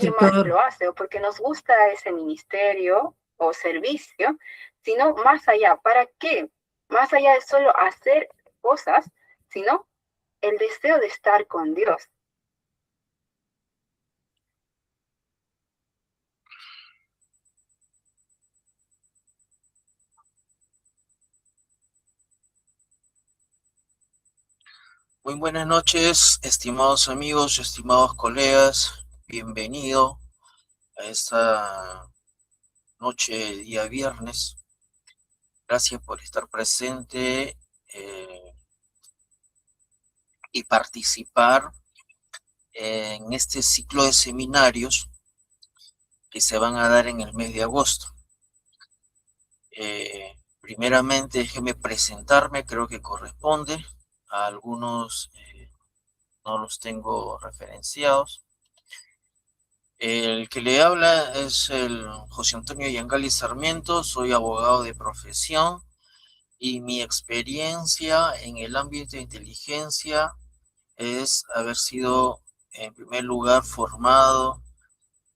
alguien más lo hace o porque nos gusta ese ministerio o servicio, sino más allá. ¿Para qué? Más allá de solo hacer cosas, sino el deseo de estar con Dios. Muy buenas noches, estimados amigos, estimados colegas. Bienvenido a esta noche, día viernes. Gracias por estar presente y participar en este ciclo de seminarios que se van a dar en el mes de agosto. Primeramente, déjeme presentarme, creo que corresponde. A algunos no los tengo referenciados. El que le habla es el José Antonio Yangali Sarmiento, soy abogado de profesión y mi experiencia en el ámbito de inteligencia es haber sido en primer lugar formado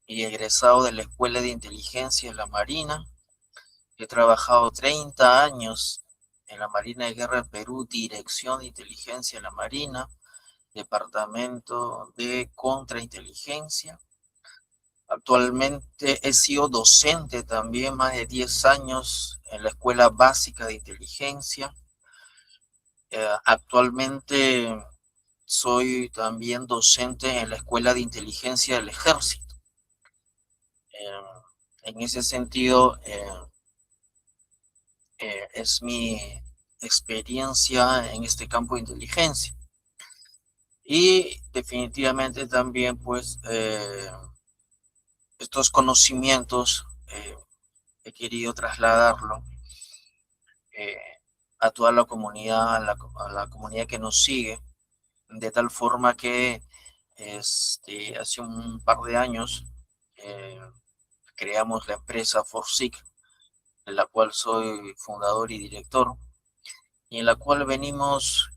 y egresado de la Escuela de Inteligencia de la Marina. He trabajado 30 años en la Marina de Guerra del Perú, Dirección de Inteligencia de la Marina, Departamento de Contrainteligencia. Actualmente he sido docente también más de 10 años en la Escuela Básica de Inteligencia. Actualmente soy también docente en la Escuela de Inteligencia del Ejército. En ese sentido, es mi experiencia en este campo de inteligencia. Y definitivamente también, pues, estos conocimientos he querido trasladarlo eh, a toda la comunidad, a la comunidad que nos sigue, de tal forma que hace un par de años eh, creamos la empresa Forsic, de la cual soy fundador y director, y en la cual venimos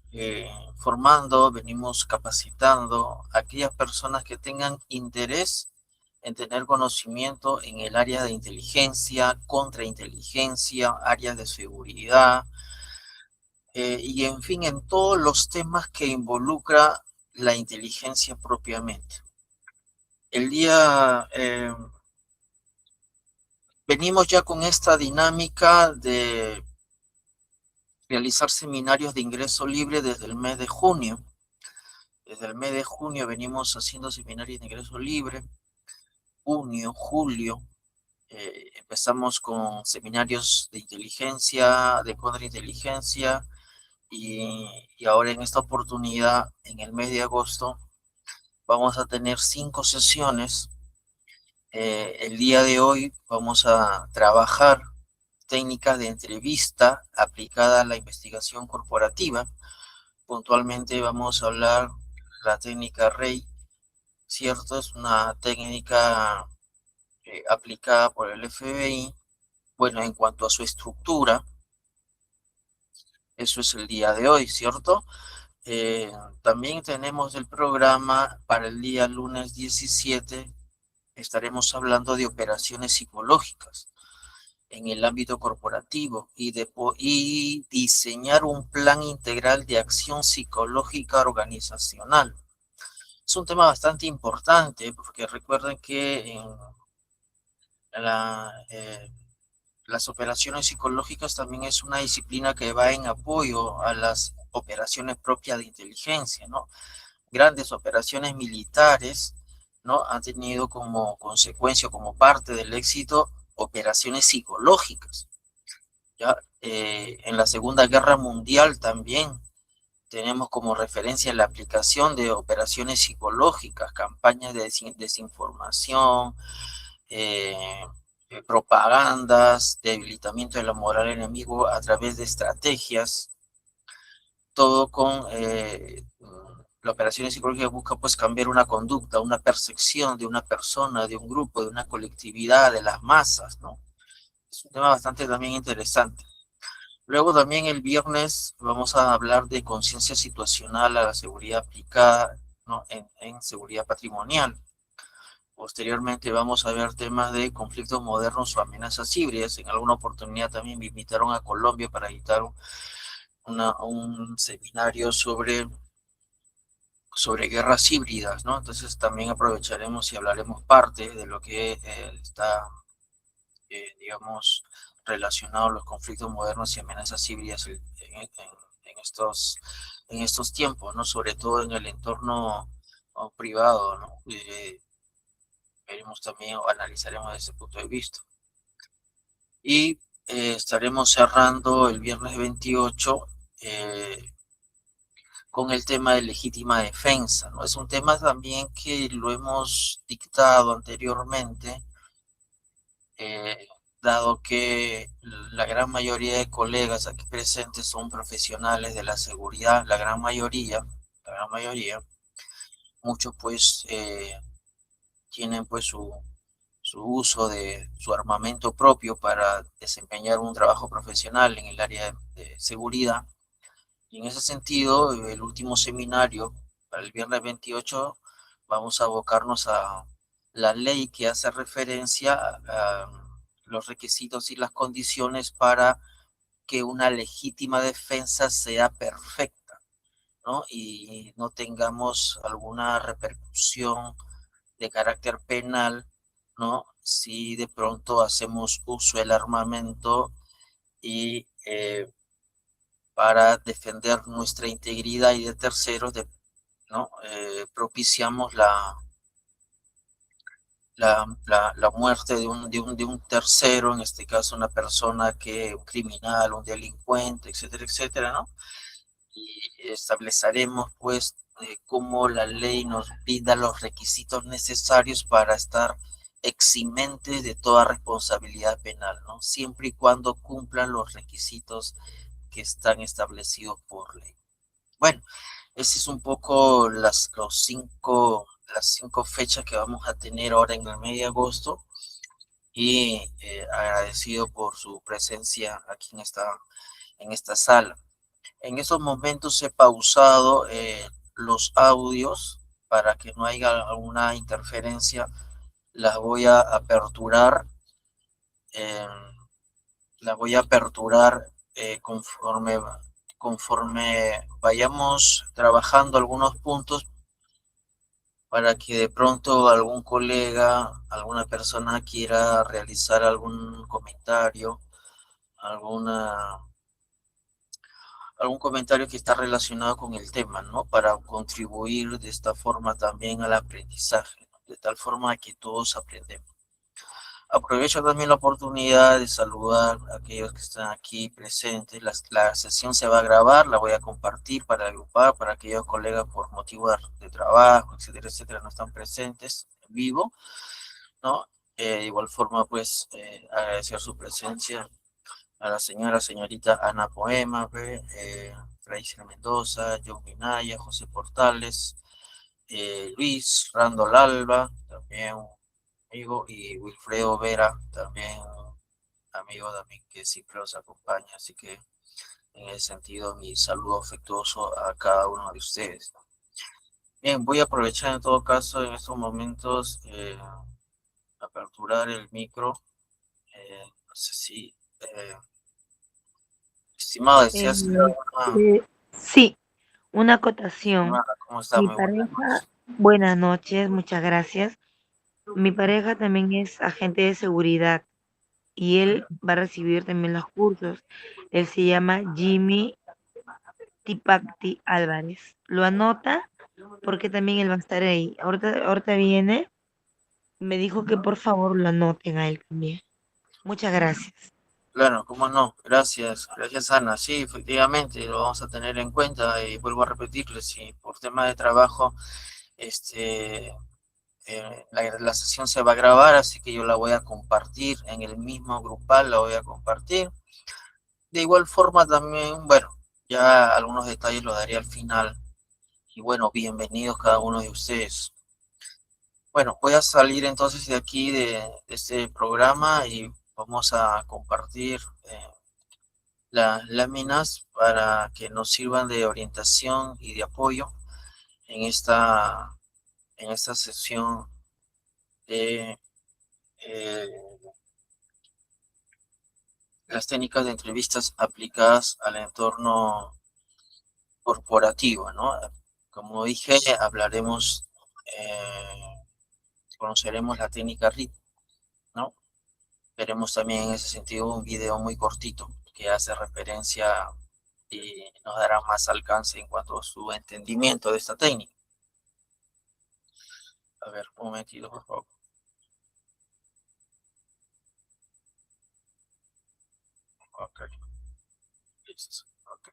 formando, venimos capacitando a aquellas personas que tengan interés en tener conocimiento en el área de inteligencia, contrainteligencia, áreas de seguridad, y en fin, en todos los temas que involucra la inteligencia propiamente. El día, venimos ya con esta dinámica de realizar seminarios de ingreso libre desde el mes de junio. Desde el mes de junio venimos haciendo seminarios de ingreso libre, junio, julio. Empezamos con seminarios de inteligencia, de contrainteligencia, y ahora en esta oportunidad, en el mes de agosto, vamos a tener 5 sesiones. El día de hoy vamos a trabajar técnicas de entrevista aplicada a la investigación corporativa. Puntualmente vamos a hablar la técnica REI, ¿cierto? Es una técnica aplicada por el FBI. Bueno, en cuanto a su estructura, eso es el día de hoy, ¿cierto? También tenemos el programa para el día lunes 17, estaremos hablando de operaciones psicológicas en el ámbito corporativo y diseñar un plan integral de acción psicológica organizacional. Es un tema bastante importante porque recuerden que en la, las operaciones psicológicas también es una disciplina que va en apoyo a las operaciones propias de inteligencia, ¿no? Grandes operaciones militares, ¿no? Han tenido como consecuencia, como parte del éxito, operaciones psicológicas. ¿Ya? En la Segunda Guerra Mundial también tenemos como referencia la aplicación de operaciones psicológicas, campañas de desinformación, eh, propagandas, debilitamiento de la moral enemigo a través de estrategias, todo con la operación psicológica busca pues cambiar una conducta, una percepción de una persona, de un grupo, de una colectividad, de las masas, ¿no? Es un tema bastante también interesante. Luego también el viernes vamos a hablar de conciencia situacional a la seguridad aplicada, ¿no? en seguridad patrimonial. Posteriormente vamos a ver temas de conflictos modernos o amenazas híbridas. En alguna oportunidad también me invitaron a Colombia para dictar un seminario sobre guerras híbridas, ¿no? Entonces también aprovecharemos y hablaremos parte de lo que está, digamos, relacionado a los conflictos modernos y amenazas híbridas en estos tiempos, ¿no? Sobre todo en el entorno privado, ¿no? Veremos también o analizaremos desde ese punto de vista. Y estaremos cerrando el viernes 28 con el tema de legítima defensa, ¿no? Es un tema también que lo hemos dictado anteriormente, dado que la gran mayoría de colegas aquí presentes son profesionales de la seguridad, la gran mayoría, muchos pues tienen pues su uso de su armamento propio para desempeñar un trabajo profesional en el área de seguridad. Y en ese sentido, el último seminario, para el viernes 28, vamos a abocarnos a la ley que hace referencia a los requisitos y las condiciones para que una legítima defensa sea perfecta, ¿no? Y no tengamos alguna repercusión de carácter penal, ¿no? Si de pronto hacemos uso del armamento y para defender nuestra integridad y de terceros, ¿no? Propiciamos la muerte de un tercero, en este caso una persona un criminal, un delincuente, etcétera, etcétera, ¿no? Y estableceremos pues cómo la ley nos brinda los requisitos necesarios para estar eximentes de toda responsabilidad penal, ¿no? Siempre y cuando cumplan los requisitos que están establecidos por ley. Bueno, ese es un poco las cinco fechas que vamos a tener ahora en el mes de agosto y agradecido por su presencia aquí en esta sala. En estos momentos he pausado los audios para que no haya alguna interferencia. Las voy a aperturar, eh, conforme vayamos trabajando algunos puntos para que de pronto algún colega, alguna persona quiera realizar algún comentario, alguna, algún comentario que está relacionado con el tema, ¿no? Para contribuir de esta forma también al aprendizaje, ¿no? De tal forma que todos aprendemos. Aprovecho también la oportunidad de saludar a aquellos que están aquí presentes. La sesión se va a grabar, la voy a compartir para agrupar, para aquellos colegas por motivo de trabajo, etcétera, etcétera, no están presentes en vivo, ¿no? De igual forma, pues, agradecer su presencia a la señorita Ana Poema, Fraser Mendoza, John Minaya, José Portales, Luis Randall Alba, también amigo, y Wilfredo Vera, también amigo también que siempre los acompaña, así que en ese sentido mi saludo afectuoso a cada uno de ustedes. Bien, voy a aprovechar en todo caso en estos momentos aperturar el micro, no sé si, estimado, Eh, ¿deseas hacer alguna? sí, una acotación. ¿Cómo está? Mi Muy buenas pareja, noches. buenas noches, muchas gracias. Mi pareja también es agente de seguridad y él va a recibir también los cursos. Él se llama Jimmy Tipacti Álvarez. Lo anota porque también él va a estar ahí. Ahorita viene, me dijo que por favor lo anoten a él también. Muchas gracias. Claro, cómo no, gracias Ana, sí, efectivamente, lo vamos a tener en cuenta y vuelvo a repetirles, si por tema de trabajo, este, la sesión se va a grabar, así que yo la voy a compartir en el mismo grupal, la voy a compartir. De igual forma también, bueno, ya algunos detalles los daré al final. Y bueno, bienvenidos cada uno de ustedes. Bueno, voy a salir entonces de aquí de este programa y vamos a compartir las láminas para que nos sirvan de orientación y de apoyo en esta sesión de las técnicas de entrevistas aplicadas al entorno corporativo, ¿no? Como dije, conoceremos la técnica RIT, ¿no? Veremos también en ese sentido un video muy cortito que hace referencia y nos dará más alcance en cuanto a su entendimiento de esta técnica. A ver, un momentito, por favor. Ok. Listo. Ok.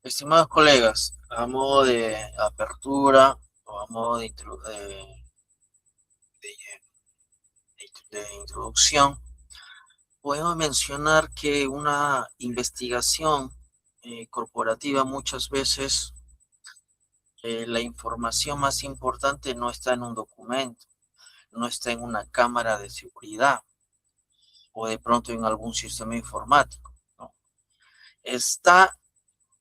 Estimados colegas, a modo de apertura o a modo de introducción, podemos mencionar que una investigación corporativa muchas veces la información más importante no está en un documento, no está en una cámara de seguridad o de pronto en algún sistema informático, ¿no? Está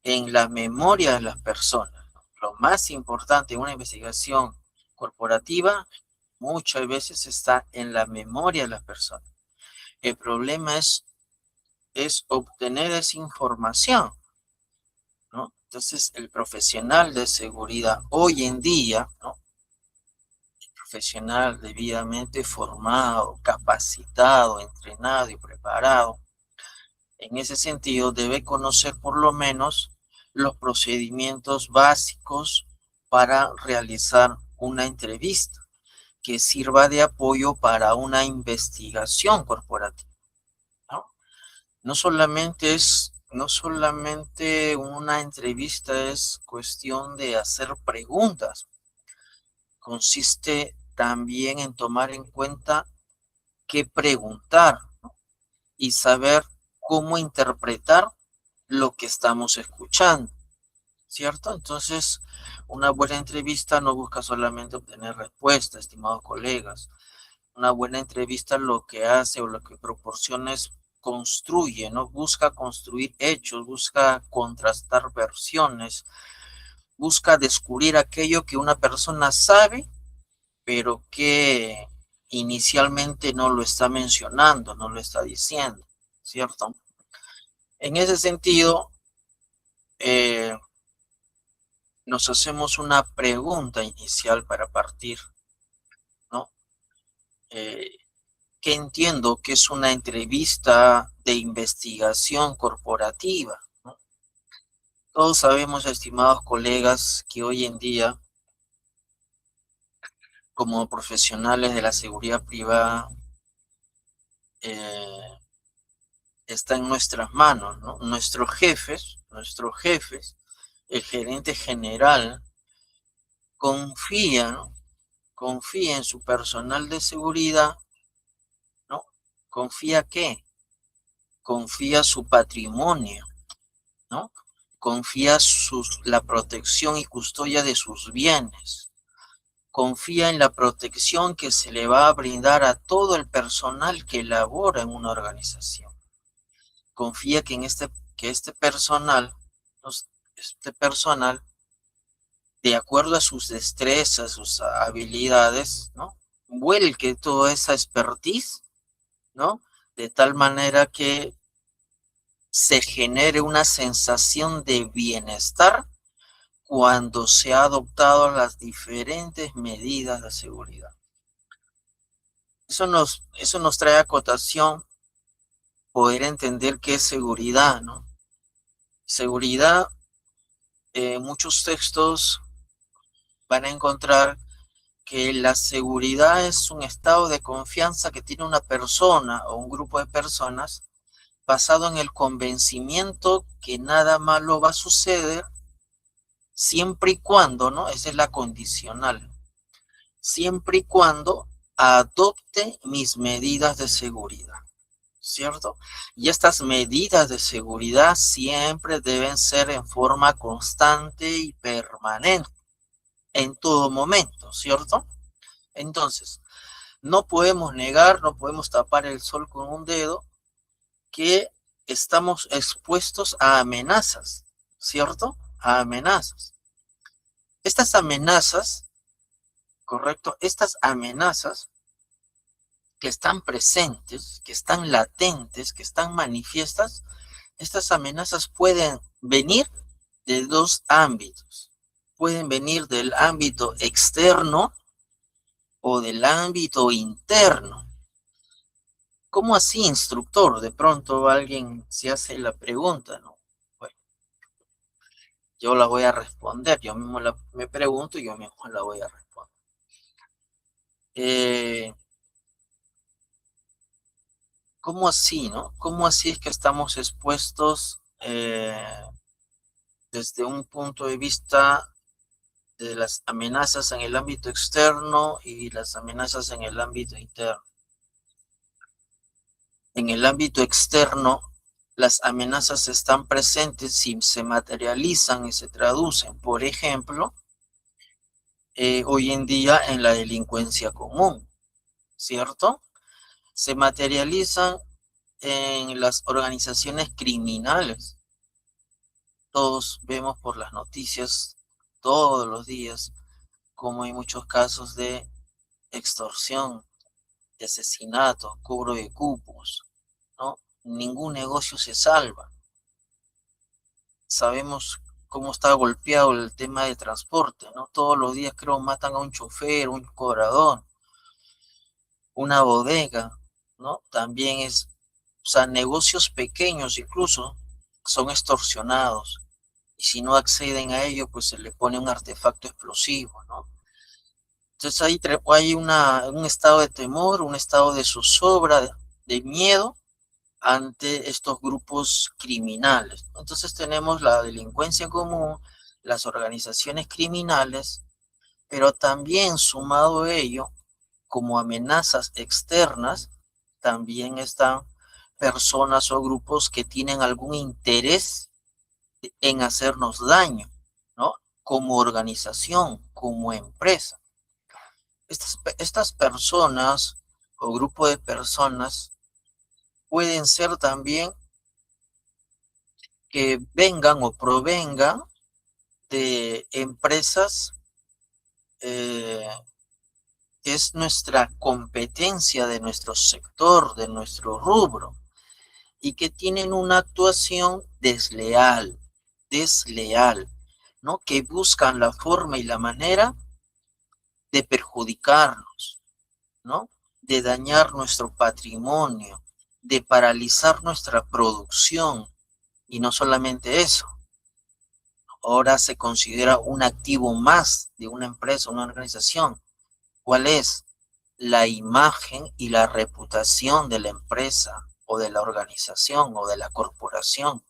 en la memoria de las personas, ¿no? Lo más importante en una investigación corporativa muchas veces está en la memoria de las personas. El problema es obtener esa información, ¿no? Entonces, el profesional de seguridad hoy en día, ¿no? El profesional debidamente formado, capacitado, entrenado y preparado, en ese sentido debe conocer por lo menos los procedimientos básicos para realizar una entrevista que sirva de apoyo para una investigación corporativa, ¿no? No solamente una entrevista es cuestión de hacer preguntas, consiste también en tomar en cuenta qué preguntar, ¿no? Y saber cómo interpretar lo que estamos escuchando, ¿cierto? Entonces, una buena entrevista no busca solamente obtener respuestas, estimados colegas. Una buena entrevista lo que hace o lo que proporciona es construye, ¿no? Busca construir hechos, busca contrastar versiones, busca descubrir aquello que una persona sabe, pero que inicialmente no lo está mencionando, no lo está diciendo, ¿cierto? En ese sentido, nos hacemos una pregunta inicial para partir, ¿no? ¿Qué entiendo que es una entrevista de investigación corporativa, ¿no? Todos sabemos, estimados colegas, que hoy en día, como profesionales de la seguridad privada, está en nuestras manos, ¿no? Nuestros jefes, el gerente general, confía, ¿no? Confía en su personal de seguridad, ¿no? ¿Confía qué? Confía su patrimonio, ¿no? Confía la protección y custodia de sus bienes. Confía en la protección que se le va a brindar a todo el personal que labora en una organización. Confía que este personal, de acuerdo a sus destrezas, sus habilidades, ¿no? Vuelque toda esa expertise, ¿no? De tal manera que se genere una sensación de bienestar cuando se ha adoptado las diferentes medidas de seguridad. Eso nos trae a cotación poder entender qué es seguridad, ¿no? Seguridad, muchos textos van a encontrar que la seguridad es un estado de confianza que tiene una persona o un grupo de personas basado en el convencimiento que nada malo va a suceder siempre y cuando, ¿no? Esa es la condicional. Siempre y cuando adopte mis medidas de seguridad, ¿cierto? Y estas medidas de seguridad siempre deben ser en forma constante y permanente, en todo momento, ¿cierto? Entonces, no podemos negar, no podemos tapar el sol con un dedo, que estamos expuestos a amenazas, ¿cierto? A amenazas. Estas amenazas, correcto, estas amenazas que están presentes, que están latentes, que están manifiestas, estas amenazas pueden venir de dos ámbitos. Pueden venir del ámbito externo o del ámbito interno. ¿Cómo así, instructor? De pronto alguien se hace la pregunta, ¿no? Bueno, yo la voy a responder, yo mismo me pregunto y yo mismo la voy a responder. ¿Cómo así, no? ¿Cómo así es que estamos expuestos desde un punto de vista de las amenazas en el ámbito externo y las amenazas en el ámbito interno? En el ámbito externo, las amenazas están presentes y se materializan y se traducen. Por ejemplo, hoy en día en la delincuencia común, ¿cierto? Se materializan en las organizaciones criminales. Todos vemos por las noticias todos los días como hay muchos casos de extorsión, de asesinato, cobro de cupos, ¿no? Ningún negocio se salva. Sabemos cómo está golpeado el tema de transporte, ¿no? Todos los días creo matan a un chofer, un cobrador, una bodega, ¿no? También es, o sea, negocios pequeños incluso son extorsionados. Y si no acceden a ello, pues se le pone un artefacto explosivo, ¿no? Entonces hay un estado de temor, un estado de zozobra, de miedo ante estos grupos criminales. Entonces tenemos la delincuencia común, las organizaciones criminales, pero también sumado a ello, como amenazas externas, también están personas o grupos que tienen algún interés en hacernos daño, ¿no? Como organización, como empresa. Estas personas o grupo de personas pueden ser también que vengan o provengan de empresas que es nuestra competencia de nuestro sector, de nuestro rubro, y que tienen una actuación desleal, ¿no? Que buscan la forma y la manera de perjudicarnos, ¿no? De dañar nuestro patrimonio, de paralizar nuestra producción. Y no solamente eso, ahora se considera un activo más de una empresa, una organización. ¿Cuál es? La imagen y la reputación de la empresa o de la organización o de la corporación.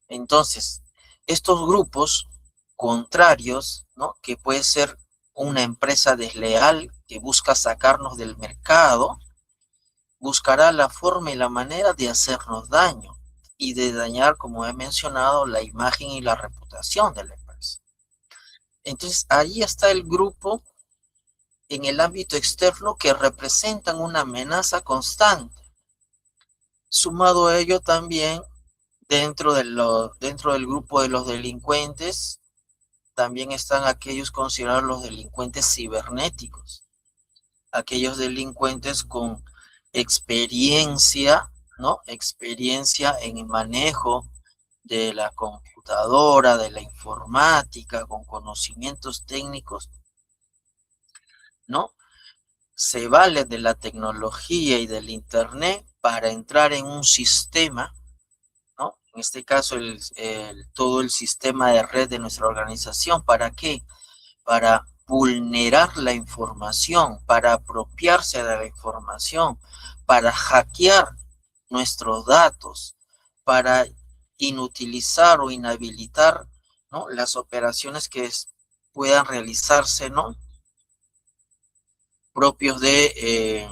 Entonces, estos grupos contrarios, ¿no? Que puede ser una empresa desleal que busca sacarnos del mercado, buscará la forma y la manera de hacernos daño y de dañar, como he mencionado, la imagen y la reputación de la empresa. Entonces, ahí está el grupo en el ámbito externo que representan una amenaza constante. Sumado a ello también, dentro del grupo de los delincuentes, también están aquellos considerados los delincuentes cibernéticos, aquellos delincuentes con experiencia, ¿no? Experiencia en el manejo de la computadora, de la informática, con conocimientos técnicos, ¿no? Se vale de la tecnología y del internet para entrar en un sistema, ¿no? En este caso, todo el sistema de red de nuestra organización. ¿Para qué? Para vulnerar la información, para apropiarse de la información, para hackear nuestros datos, para inutilizar o inhabilitar, ¿no? Las operaciones que puedan realizarse, ¿no? Propios de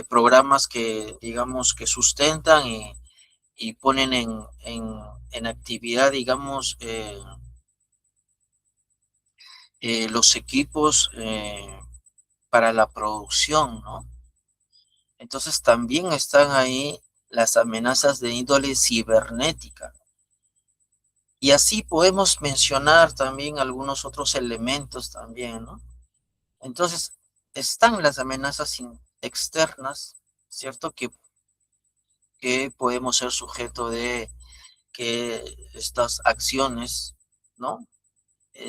programas que, digamos, que sustentan y ponen en actividad, digamos, los equipos para la producción, ¿no? Entonces también están ahí las amenazas de índole cibernética. Y así podemos mencionar también algunos otros elementos también, ¿no? Entonces, están las amenazas externas, ¿cierto? Que podemos ser sujeto de que estas acciones, ¿no?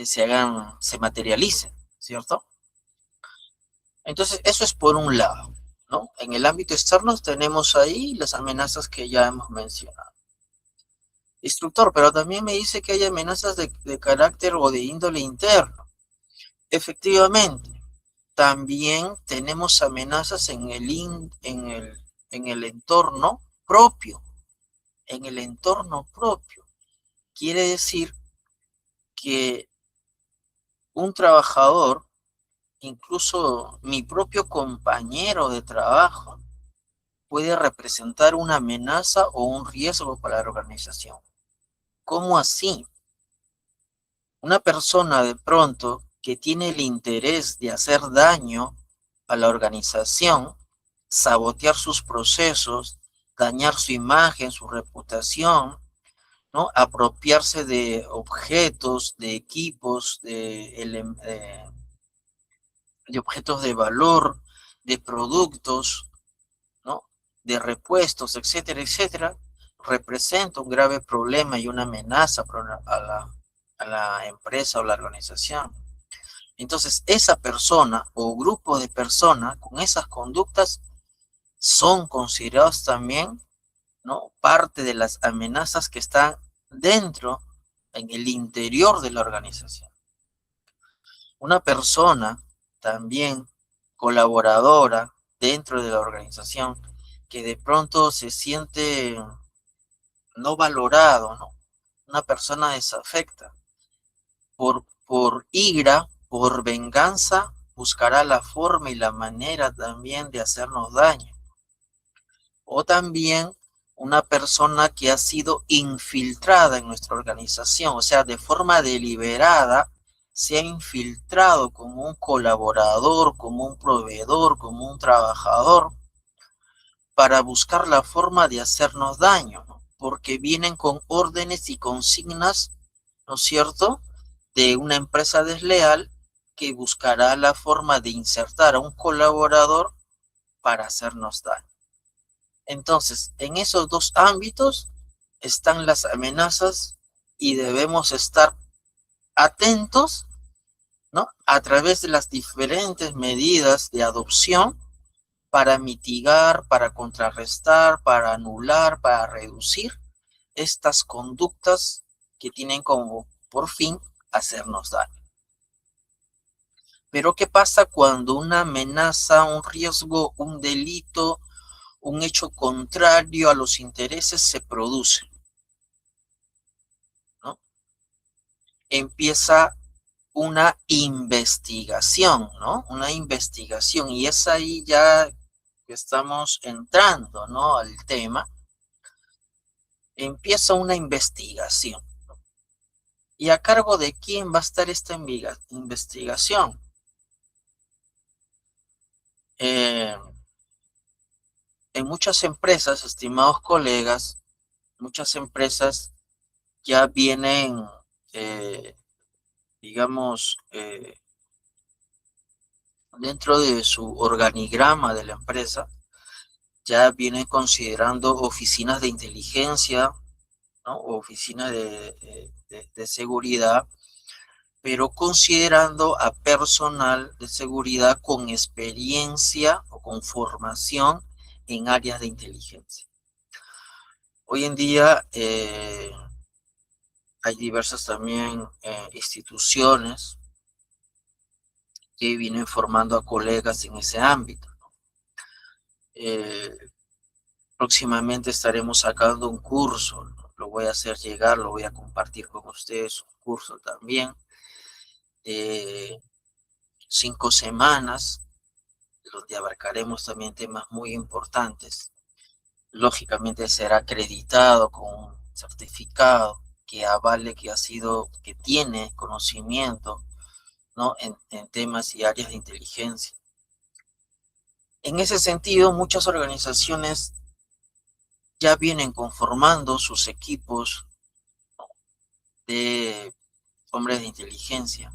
Se materialicen, ¿cierto? Entonces, eso es por un lado, ¿no? En el ámbito externo tenemos ahí las amenazas que ya hemos mencionado. Instructor, pero también me dice que hay amenazas de carácter o de índole interno. Efectivamente, también tenemos amenazas en el entorno propio, en el entorno propio. Quiere decir que un trabajador, incluso mi propio compañero de trabajo, puede representar una amenaza o un riesgo para la organización. ¿Cómo así? Una persona de pronto que tiene el interés de hacer daño a la organización, sabotear sus procesos, dañar su imagen, su reputación, ¿no? Apropiarse de objetos, de equipos, de objetos de valor, de productos, ¿no? De repuestos, etcétera, etcétera, representa un grave problema y una amenaza a la empresa o la organización. Entonces, esa persona o grupo de personas con esas conductas son considerados también, ¿no? Parte de las amenazas que están dentro, en el interior de la organización. Una persona también colaboradora dentro de la organización que de pronto se siente no valorado, ¿no? Una persona desafecta, por ira, por venganza, buscará la forma y la manera también de hacernos daño. O también una persona que ha sido infiltrada en nuestra organización, o sea, de forma deliberada, se ha infiltrado como un colaborador, como un proveedor, como un trabajador, para buscar la forma de hacernos daño, ¿no? Porque vienen con órdenes y consignas, ¿no es cierto?, de una empresa desleal que buscará la forma de insertar a un colaborador para hacernos daño. Entonces, en esos dos ámbitos están las amenazas y debemos estar atentos, ¿no?, a través de las diferentes medidas de adopción para mitigar, para contrarrestar, para anular, para reducir estas conductas que tienen como por fin hacernos daño. Pero ¿qué pasa cuando una amenaza, un riesgo, un delito, un hecho contrario a los intereses se produce, ¿no? Empieza una investigación, ¿no? Una investigación, y es ahí ya que estamos entrando, ¿no?, al tema. Empieza una investigación. ¿Y a cargo de quién va a estar esta investigación? En muchas empresas, estimados colegas, muchas empresas ya vienen, digamos, dentro de su organigrama de la empresa, ya vienen considerando oficinas de inteligencia, ¿no?, oficinas de seguridad, pero considerando a personal de seguridad con experiencia o con formación en áreas de inteligencia. Hoy en día hay diversas también instituciones que vienen formando a colegas en ese ámbito. Próximamente estaremos sacando un curso, ¿no? Lo voy a hacer llegar, lo voy a compartir con ustedes, un curso también de 5 semanas, donde abarcaremos también temas muy importantes. Lógicamente será acreditado con un certificado que avale que tiene conocimiento, ¿no?, en temas y áreas de inteligencia. En ese sentido, muchas organizaciones ya vienen conformando sus equipos de hombres de inteligencia,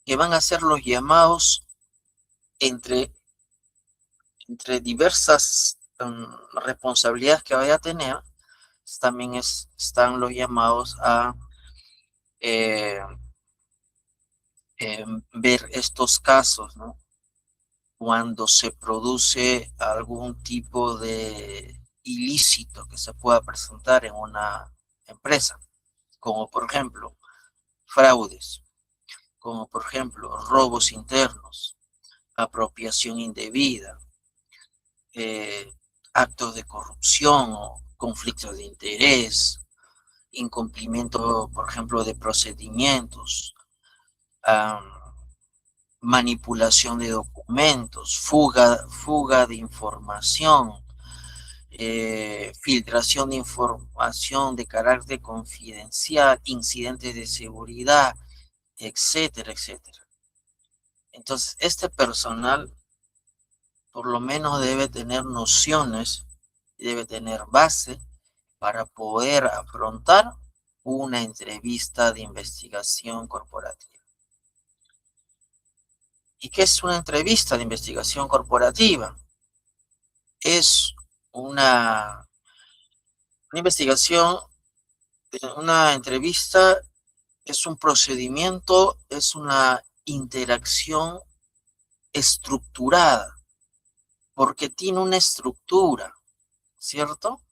que van a ser los llamados entre entre diversas responsabilidades que vaya a tener, también están los llamados a ver estos casos, ¿no? Cuando se produce algún tipo de ilícito que se pueda presentar en una empresa, como por ejemplo fraudes, como por ejemplo robos internos, apropiación indebida, actos de corrupción o conflictos de interés, incumplimiento, por ejemplo, de procedimientos, manipulación de documentos, fuga de información, filtración de información de carácter confidencial, incidentes de seguridad, etcétera, etcétera. Entonces, este personal por lo menos debe tener nociones, debe tener base para poder afrontar una entrevista de investigación corporativa. ¿Y qué es una entrevista de investigación corporativa? Es una investigación, una entrevista es un procedimiento, es una interacción estructurada, porque tiene una estructura, ¿cierto?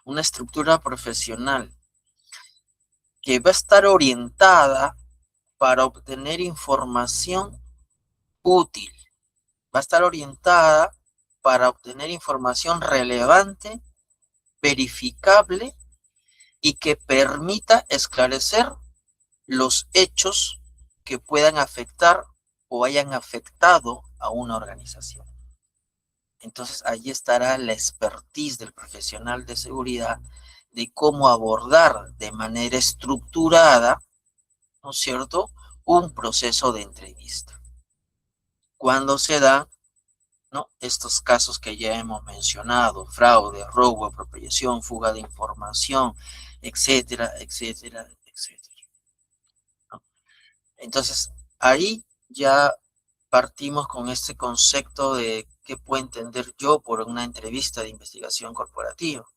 Una estructura profesional que va a estar orientada para obtener información útil, va a estar orientada para obtener información relevante, verificable y que permita esclarecer los hechos que puedan afectar o hayan afectado a una organización. Entonces, ahí estará la expertise del profesional de seguridad de cómo abordar de manera estructurada, ¿no es cierto?, un proceso de entrevista. Cuando se dan, ¿no?, estos casos que ya hemos mencionado, fraude, robo, apropiación, fuga de información, etcétera, etcétera, etcétera, ¿no? Entonces, ahí ya partimos con este concepto de qué puedo entender yo por una entrevista de investigación corporativa,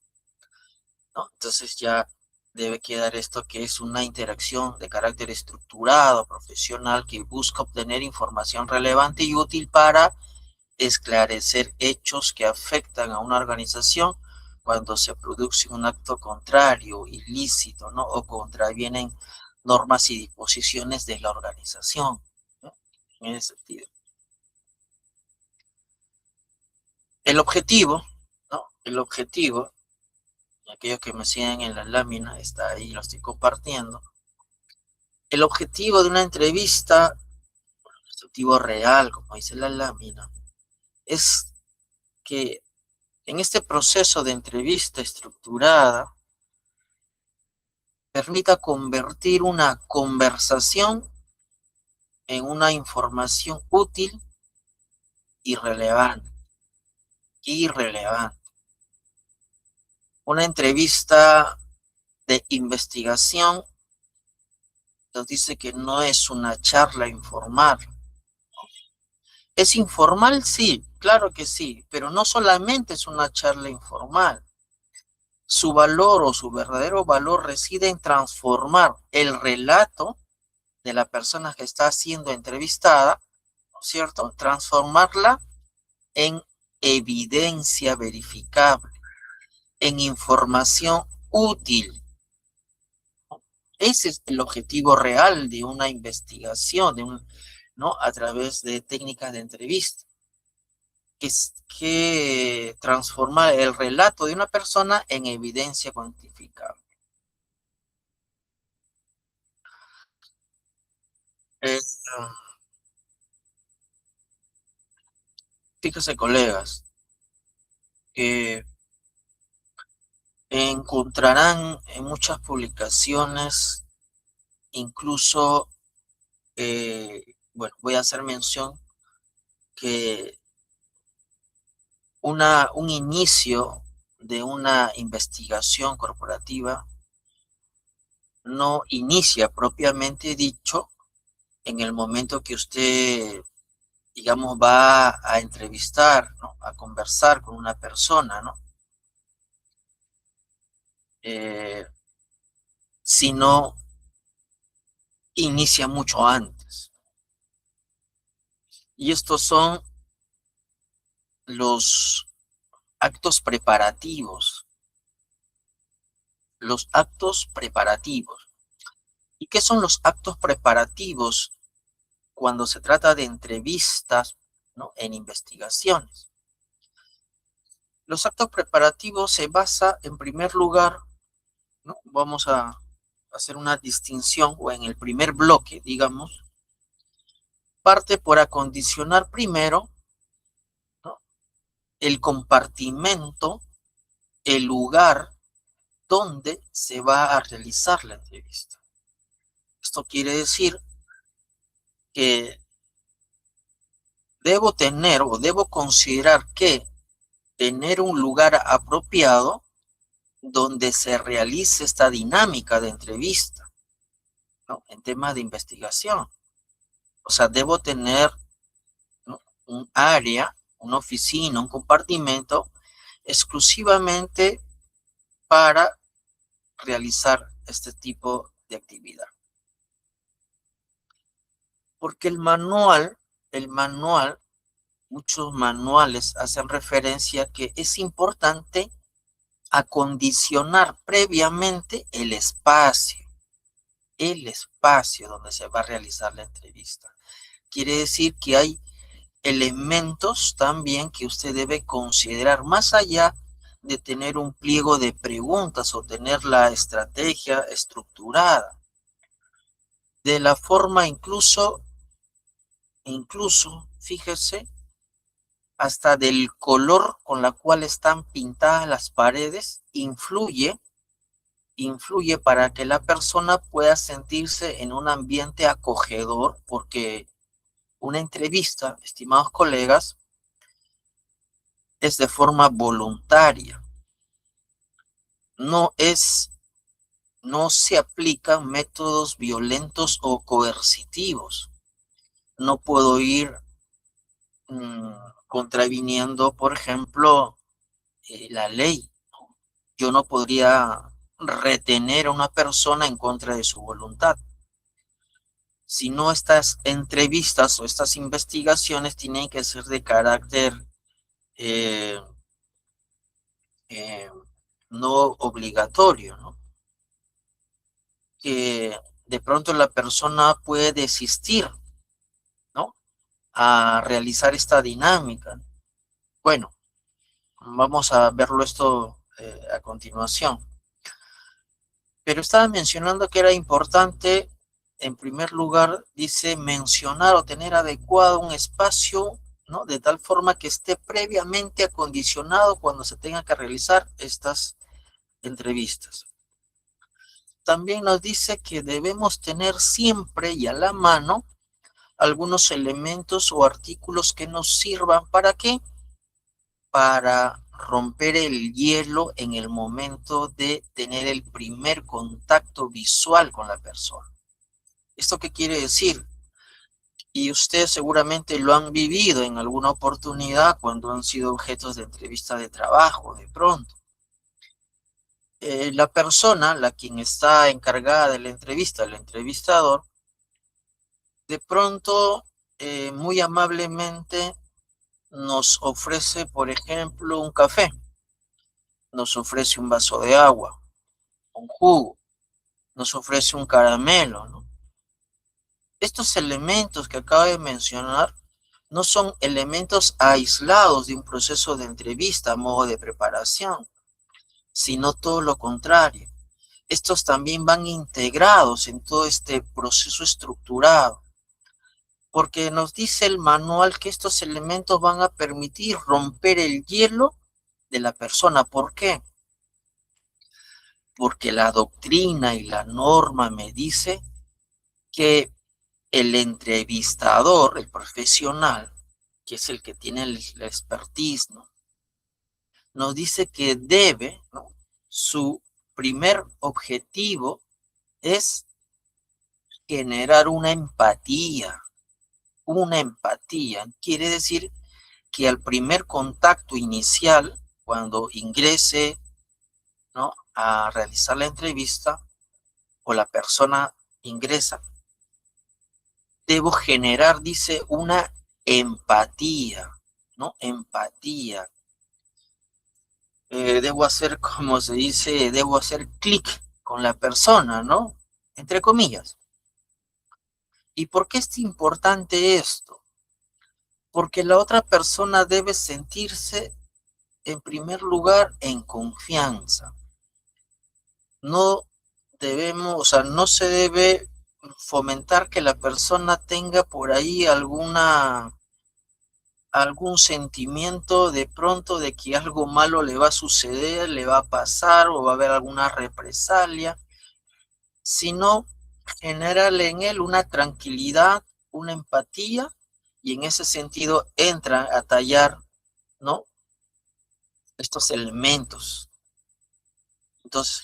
¿no? Entonces ya debe quedar esto que es una interacción de carácter estructurado, profesional, que busca obtener información relevante y útil para esclarecer hechos que afectan a una organización cuando se produce un acto contrario, ilícito, ¿no?, o contravienen normas y disposiciones de la organización, ¿no?, en ese sentido. El objetivo, ¿no?, el objetivo, aquellos que me siguen en la lámina, está ahí, lo estoy compartiendo. El objetivo de una entrevista, el objetivo real, como dice la lámina, es que en este proceso de entrevista estructurada permita convertir una conversación en una información útil y relevante. Una entrevista de investigación nos dice que no es una charla informal. ¿Es informal? Sí, claro que sí, pero no solamente es una charla informal. Su valor o su verdadero valor reside en transformar el relato de la persona que está siendo entrevistada, ¿no es cierto?, transformarla en evidencia verificable, en información útil. Ese es el objetivo real de una investigación, ¿no?, a través de técnicas de entrevista, que transformar el relato de una persona en evidencia cuantificable. Fíjense, colegas, que encontrarán en muchas publicaciones, incluso, bueno, voy a hacer mención que un inicio de una investigación corporativa no inicia propiamente dicho en el momento que usted digamos, va a entrevistar, ¿no?, a conversar con una persona, ¿no?, sino inicia mucho antes. Y estos son los actos preparativos. Los actos preparativos. ¿Y qué son los actos preparativos cuando se trata de entrevistas, ¿no?, en investigaciones? Los actos preparativos se basa, en primer lugar, ¿no?, vamos a hacer una distinción, o en el primer bloque, digamos, parte por acondicionar primero, ¿no?, el compartimento, el lugar donde se va a realizar la entrevista. Esto quiere decir que debo tener o debo considerar que tener un lugar apropiado donde se realice esta dinámica de entrevista, ¿no?, en temas de investigación. O sea, debo tener, ¿no?, un área, una oficina, un compartimento exclusivamente para realizar este tipo de actividad. Porque el manual, muchos manuales hacen referencia a que es importante acondicionar previamente el espacio donde se va a realizar la entrevista. Quiere decir que hay elementos también que usted debe considerar más allá de tener un pliego de preguntas o tener la estrategia estructurada. De la forma incluso, fíjese, hasta del color con la cual están pintadas las paredes, influye para que la persona pueda sentirse en un ambiente acogedor, porque una entrevista, estimados colegas, es de forma voluntaria. No se aplican métodos violentos o coercitivos. No puedo ir contraviniendo, por ejemplo, la ley. Yo no podría retener a una persona en contra de su voluntad. Sino estas entrevistas o estas investigaciones tienen que ser de carácter no obligatorio, ¿no? Que de pronto la persona puede desistir, ¿no?, a realizar esta dinámica. Bueno, vamos a verlo esto a continuación. Pero estaba mencionando que era importante, en primer lugar, dice, mencionar o tener adecuado un espacio, ¿no?, de tal forma que esté previamente acondicionado cuando se tenga que realizar estas entrevistas. También nos dice que debemos tener siempre y a la mano algunos elementos o artículos que nos sirvan, ¿para qué? Para romper el hielo en el momento de tener el primer contacto visual con la persona. ¿Esto qué quiere decir? Y ustedes seguramente lo han vivido en alguna oportunidad cuando han sido objetos de entrevista de trabajo, de pronto. La persona, quien está encargada de la entrevista, el entrevistador, de pronto, muy amablemente, nos ofrece, por ejemplo, un café, nos ofrece un vaso de agua, un jugo, nos ofrece un caramelo, ¿no? Estos elementos que acabo de mencionar no son elementos aislados de un proceso de entrevista a modo de preparación, sino todo lo contrario. Estos también van integrados en todo este proceso estructurado, porque nos dice el manual que estos elementos van a permitir romper el hielo de la persona. ¿Por qué? Porque la doctrina y la norma me dice que el entrevistador, el profesional, que es el que tiene la expertise, ¿no?, nos dice que debe, ¿no?, su primer objetivo es generar una empatía una empatía. Quiere decir que al primer contacto inicial, cuando ingrese, ¿no?, a realizar la entrevista o la persona ingresa, debo generar, dice, una empatía, ¿no? Empatía. Debo hacer, como se dice, debo hacer clic con la persona, ¿no? Entre comillas. ¿Y por qué es importante esto? Porque la otra persona debe sentirse, en primer lugar, en confianza. No debemos, o sea, no se debe fomentar que la persona tenga por ahí algún sentimiento de pronto de que algo malo le va a suceder, le va a pasar o va a haber alguna represalia, sino generarle en él una tranquilidad, una empatía, y en ese sentido entra a tallar, ¿no?, estos elementos. Entonces,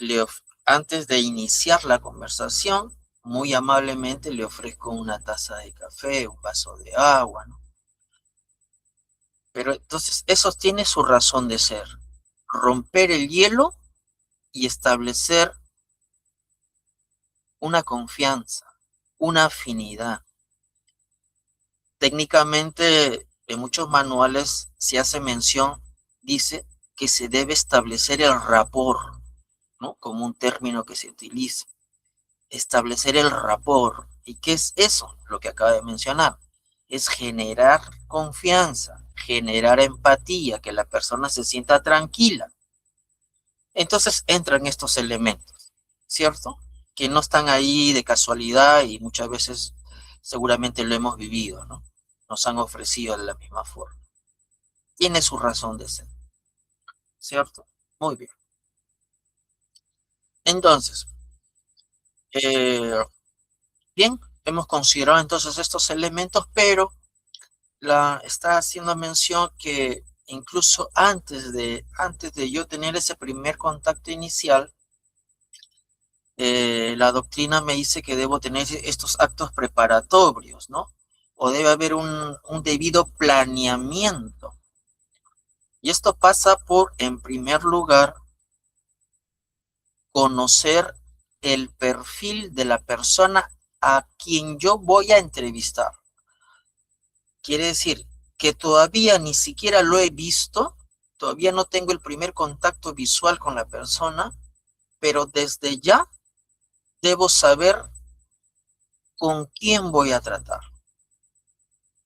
antes de iniciar la conversación, muy amablemente le ofrezco una taza de café, un vaso de agua, ¿no? Pero entonces eso tiene su razón de ser. Romper el hielo y establecer una confianza, una afinidad. Técnicamente, en muchos manuales se hace mención, dice que se debe establecer el rapport, ¿no?, como un término que se utiliza. Establecer el rapport. ¿Y qué es eso? Lo que acaba de mencionar. Es generar confianza, generar empatía, que la persona se sienta tranquila. Entonces entran estos elementos, ¿cierto? Que no están ahí de casualidad y muchas veces seguramente lo hemos vivido, ¿no? Nos han ofrecido de la misma forma. Tiene su razón de ser, ¿cierto? Muy bien. Entonces, bien, hemos considerado entonces estos elementos, pero está haciendo mención que incluso antes de yo tener ese primer contacto inicial, la doctrina me dice que debo tener estos actos preparatorios, ¿no? O debe haber un debido planeamiento. Y esto pasa por, en primer lugar, conocer el perfil de la persona a quien yo voy a entrevistar. Quiere decir que todavía ni siquiera lo he visto, todavía no tengo el primer contacto visual con la persona, pero desde ya debo saber con quién voy a tratar.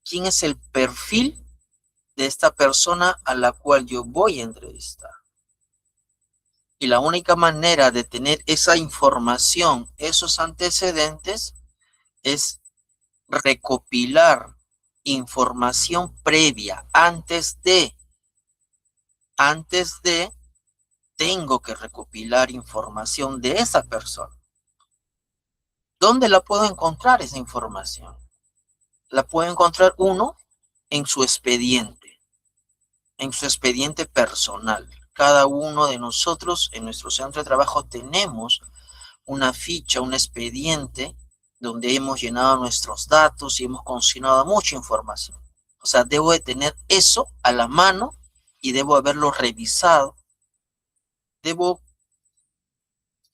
¿Quién es el perfil de esta persona a la cual yo voy a entrevistar? Y la única manera de tener esa información, esos antecedentes, es recopilar información previa. Antes de, tengo que recopilar información de esa persona. ¿Dónde la puedo encontrar esa información? La puedo encontrar en su expediente personal. Cada uno de nosotros en nuestro centro de trabajo tenemos una ficha, un expediente donde hemos llenado nuestros datos y hemos consignado mucha información. O sea, debo de tener eso a la mano y debo haberlo revisado. Debo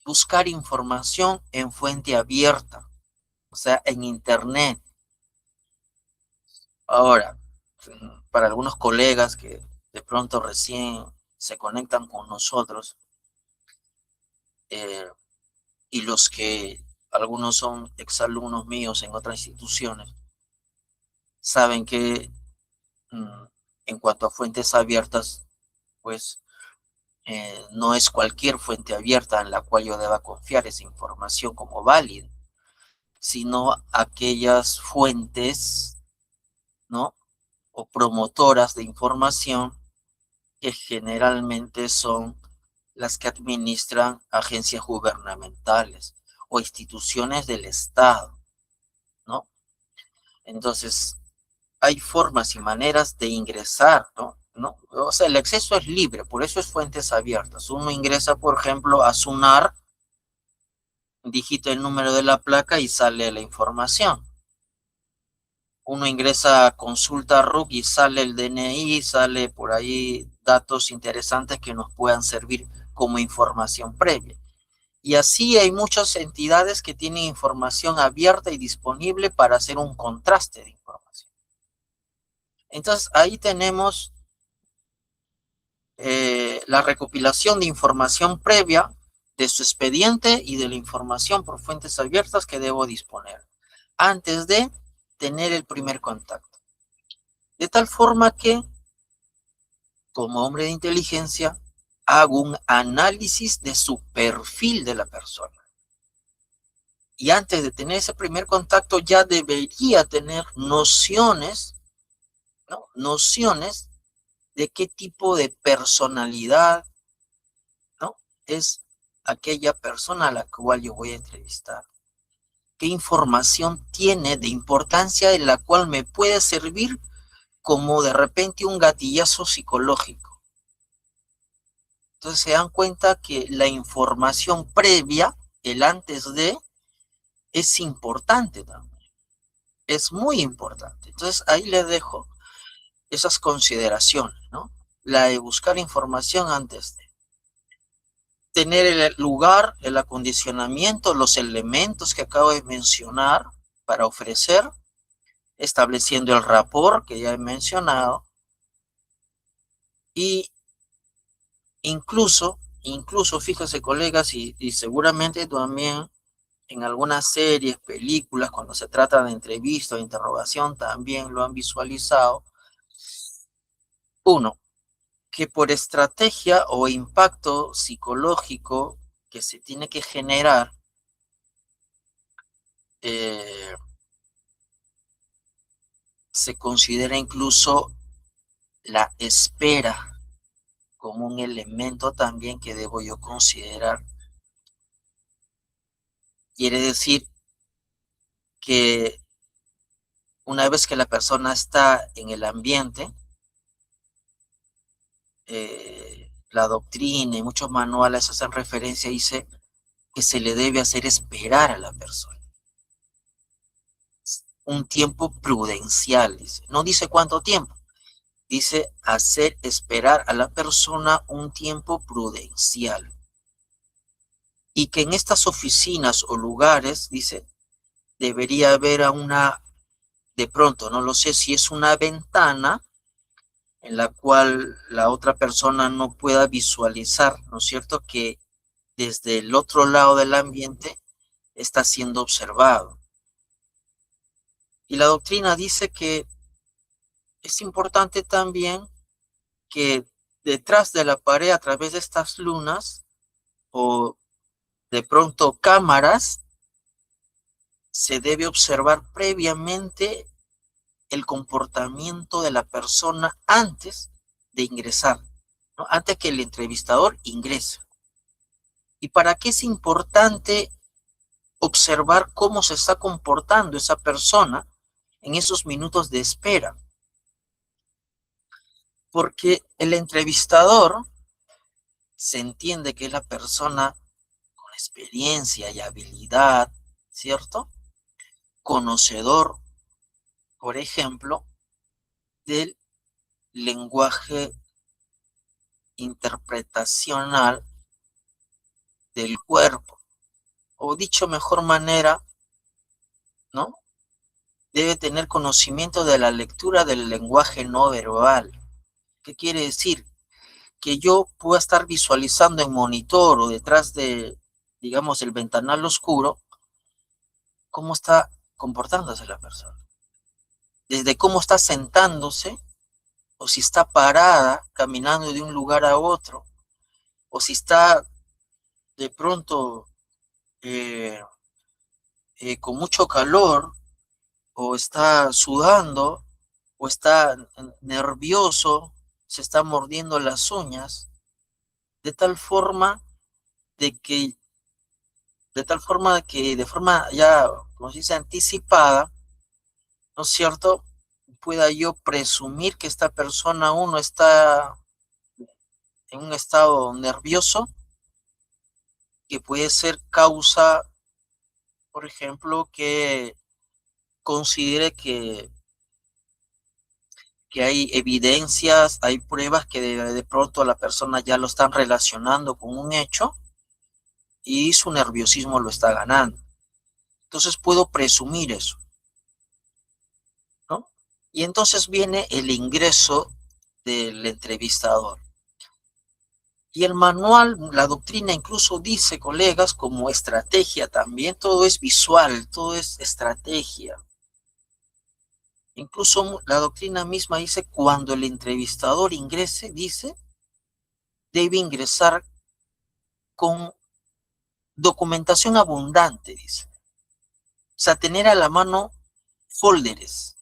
buscar información en fuente abierta, o sea, en internet. Ahora, para algunos colegas que de pronto recién se conectan con nosotros, y los que algunos son exalumnos míos en otras instituciones, saben que en cuanto a fuentes abiertas, pues no es cualquier fuente abierta en la cual yo deba confiar esa información como válida, sino aquellas fuentes, ¿no?, o promotoras de información que generalmente son las que administran agencias gubernamentales o instituciones del Estado, ¿no? Entonces, hay formas y maneras de ingresar, ¿no? O sea, el acceso es libre, por eso es fuentes abiertas. Uno ingresa, por ejemplo, a SUNAR, digita el número de la placa y sale la información. Uno ingresa a consulta RUC y sale el DNI, sale por ahí datos interesantes que nos puedan servir como información previa. Y así hay muchas entidades que tienen información abierta y disponible para hacer un contraste de información. Entonces ahí tenemos la recopilación de información previa de su expediente y de la información por fuentes abiertas que debo disponer antes de tener el primer contacto. De tal forma que, como hombre de inteligencia, hago un análisis de su perfil de la persona. Y antes de tener ese primer contacto ya debería tener nociones, ¿no? Nociones de qué tipo de personalidad, ¿no? Es aquella persona a la cual yo voy a entrevistar. ¿Qué información tiene de importancia en la cual me puede servir como de repente un gatillazo psicológico? Entonces se dan cuenta que la información previa, el antes de, es importante también. Es muy importante. Entonces ahí les dejo esas consideraciones, ¿no? La de buscar información antes de tener el lugar, el acondicionamiento, los elementos que acabo de mencionar para ofrecer, estableciendo el rapport que ya he mencionado, y incluso, fíjense colegas, y seguramente también en algunas series, películas, cuando se trata de entrevista o interrogación, también lo han visualizado. Uno, que por estrategia o impacto psicológico que se tiene que generar, se considera incluso la espera como un elemento también que debo yo considerar. Quiere decir que una vez que la persona está en el ambiente, la doctrina y muchos manuales hacen referencia, dice que se le debe hacer esperar a la persona. Un tiempo prudencial, dice. No dice cuánto tiempo, dice hacer esperar a la persona un tiempo prudencial. Y que en estas oficinas o lugares, dice, debería haber de pronto, no lo sé si es una ventana en la cual la otra persona no pueda visualizar, ¿no es cierto?, que desde el otro lado del ambiente está siendo observado. Y la doctrina dice que es importante también que detrás de la pared, a través de estas lunas, o de pronto cámaras, se debe observar previamente el comportamiento de la persona antes de ingresar, ¿no? Antes que el entrevistador ingrese. ¿Y para qué es importante observar cómo se está comportando esa persona en esos minutos de espera? Porque el entrevistador se entiende que es la persona con experiencia y habilidad, ¿cierto? Conocedor, por ejemplo, del lenguaje interpretacional del cuerpo, o dicho mejor manera, ¿no? Debe tener conocimiento de la lectura del lenguaje no verbal. ¿Qué quiere decir? Que yo pueda estar visualizando en monitor o detrás de, digamos, el ventanal oscuro, cómo está comportándose la persona. Desde cómo está sentándose, o si está parada, caminando de un lugar a otro, o si está de pronto con mucho calor, o está sudando, o está nervioso, se está mordiendo las uñas, de tal forma de que, de forma ya, como se dice, anticipada, ¿no es cierto?, pueda yo presumir que esta persona, uno, está en un estado nervioso, que puede ser causa, por ejemplo, que considere que que hay evidencias, hay pruebas que de pronto la persona ya lo están relacionando con un hecho y su nerviosismo lo está ganando. Entonces puedo presumir eso, ¿no? Y entonces viene el ingreso del entrevistador. Y el manual, la doctrina incluso dice, colegas, como estrategia también, todo es visual, todo es estrategia. Incluso la doctrina misma dice, cuando el entrevistador ingrese, dice, debe ingresar con documentación abundante, dice. O sea, tener a la mano folders,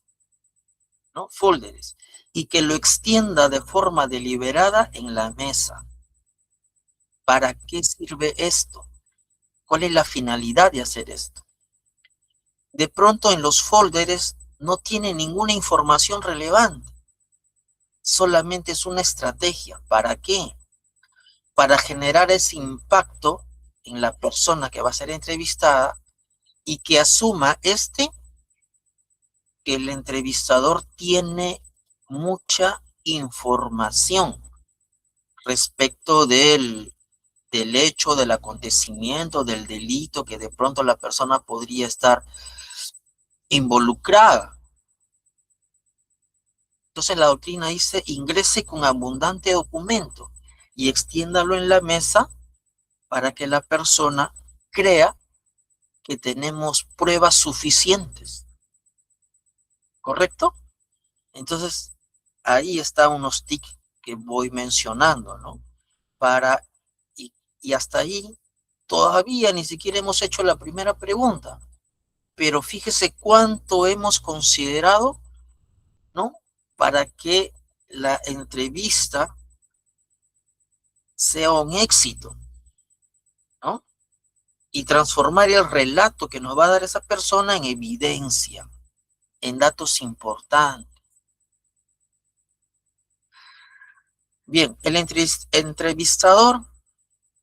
¿no? Folders. Y que lo extienda de forma deliberada en la mesa. ¿Para qué sirve esto? ¿Cuál es la finalidad de hacer esto? De pronto en los folders no tiene ninguna información relevante. Solamente es una estrategia. ¿Para qué? Para generar ese impacto en la persona que va a ser entrevistada y que asuma que el entrevistador tiene mucha información respecto del hecho, del acontecimiento, del delito que de pronto la persona podría estar involucrada. Entonces la doctrina dice, ingrese con abundante documento y extiéndalo en la mesa para que la persona crea que tenemos pruebas suficientes. ¿Correcto? Entonces, ahí están unos tics que voy mencionando, ¿no? Y hasta ahí todavía ni siquiera hemos hecho la primera pregunta, pero fíjese cuánto hemos considerado, ¿no? Para que la entrevista sea un éxito, ¿no? Y transformar el relato que nos va a dar esa persona en evidencia, en datos importantes. Bien, el entrevistador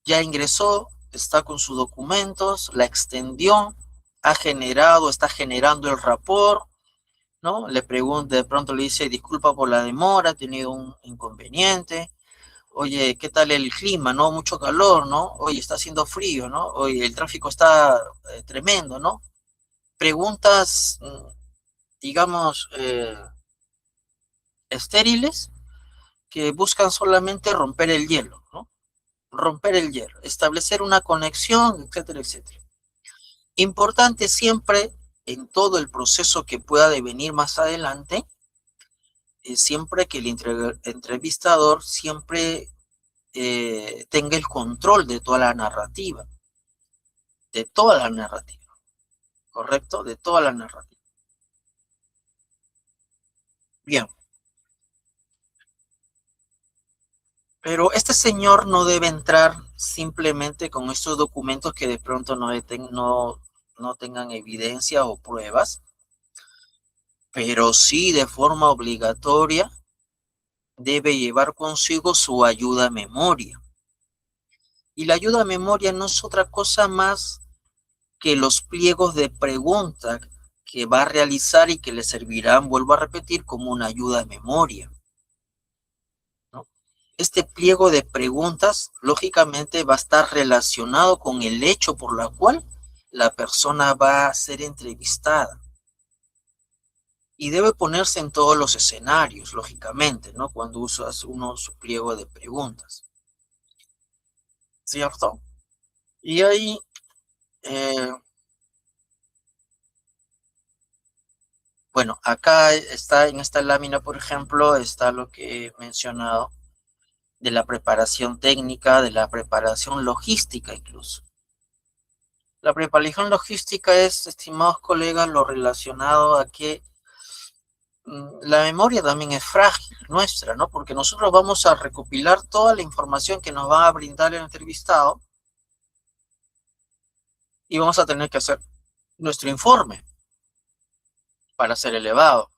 ya ingresó, está con sus documentos, la extendió, está generando el rapport, ¿no? Le pregunta, de pronto le dice, disculpa por la demora, he tenido un inconveniente. Oye, ¿qué tal el clima? ¿No? Mucho calor, ¿no? Oye, está haciendo frío, ¿no? Oye, el tráfico está tremendo, ¿no? Preguntas, digamos, estériles que buscan solamente romper el hielo, ¿no? Romper el hielo, establecer una conexión, etcétera, etcétera. Importante siempre en todo el proceso que pueda devenir más adelante, siempre que el entrevistador siempre tenga el control de toda la narrativa, ¿correcto? De toda la narrativa. Bien. Pero este señor no debe entrar simplemente con estos documentos que de pronto no tengan evidencia o pruebas, pero sí de forma obligatoria debe llevar consigo su ayuda a memoria. Y la ayuda a memoria no es otra cosa más que los pliegos de pregunta que va a realizar y que le servirán, vuelvo a repetir, como una ayuda a memoria, ¿no? Este pliego de preguntas, lógicamente, va a estar relacionado con el hecho por la cual la persona va a ser entrevistada. Y debe ponerse en todos los escenarios, lógicamente, ¿no? Cuando usas su pliego de preguntas. ¿Cierto? Y ahí, bueno, acá está, en esta lámina, por ejemplo, está lo que he mencionado de la preparación técnica, de la preparación logística incluso. La preparación logística es, estimados colegas, lo relacionado a que la memoria también es frágil, nuestra, ¿no? Porque nosotros vamos a recopilar toda la información que nos va a brindar el entrevistado y vamos a tener que hacer nuestro informe para ser elevado.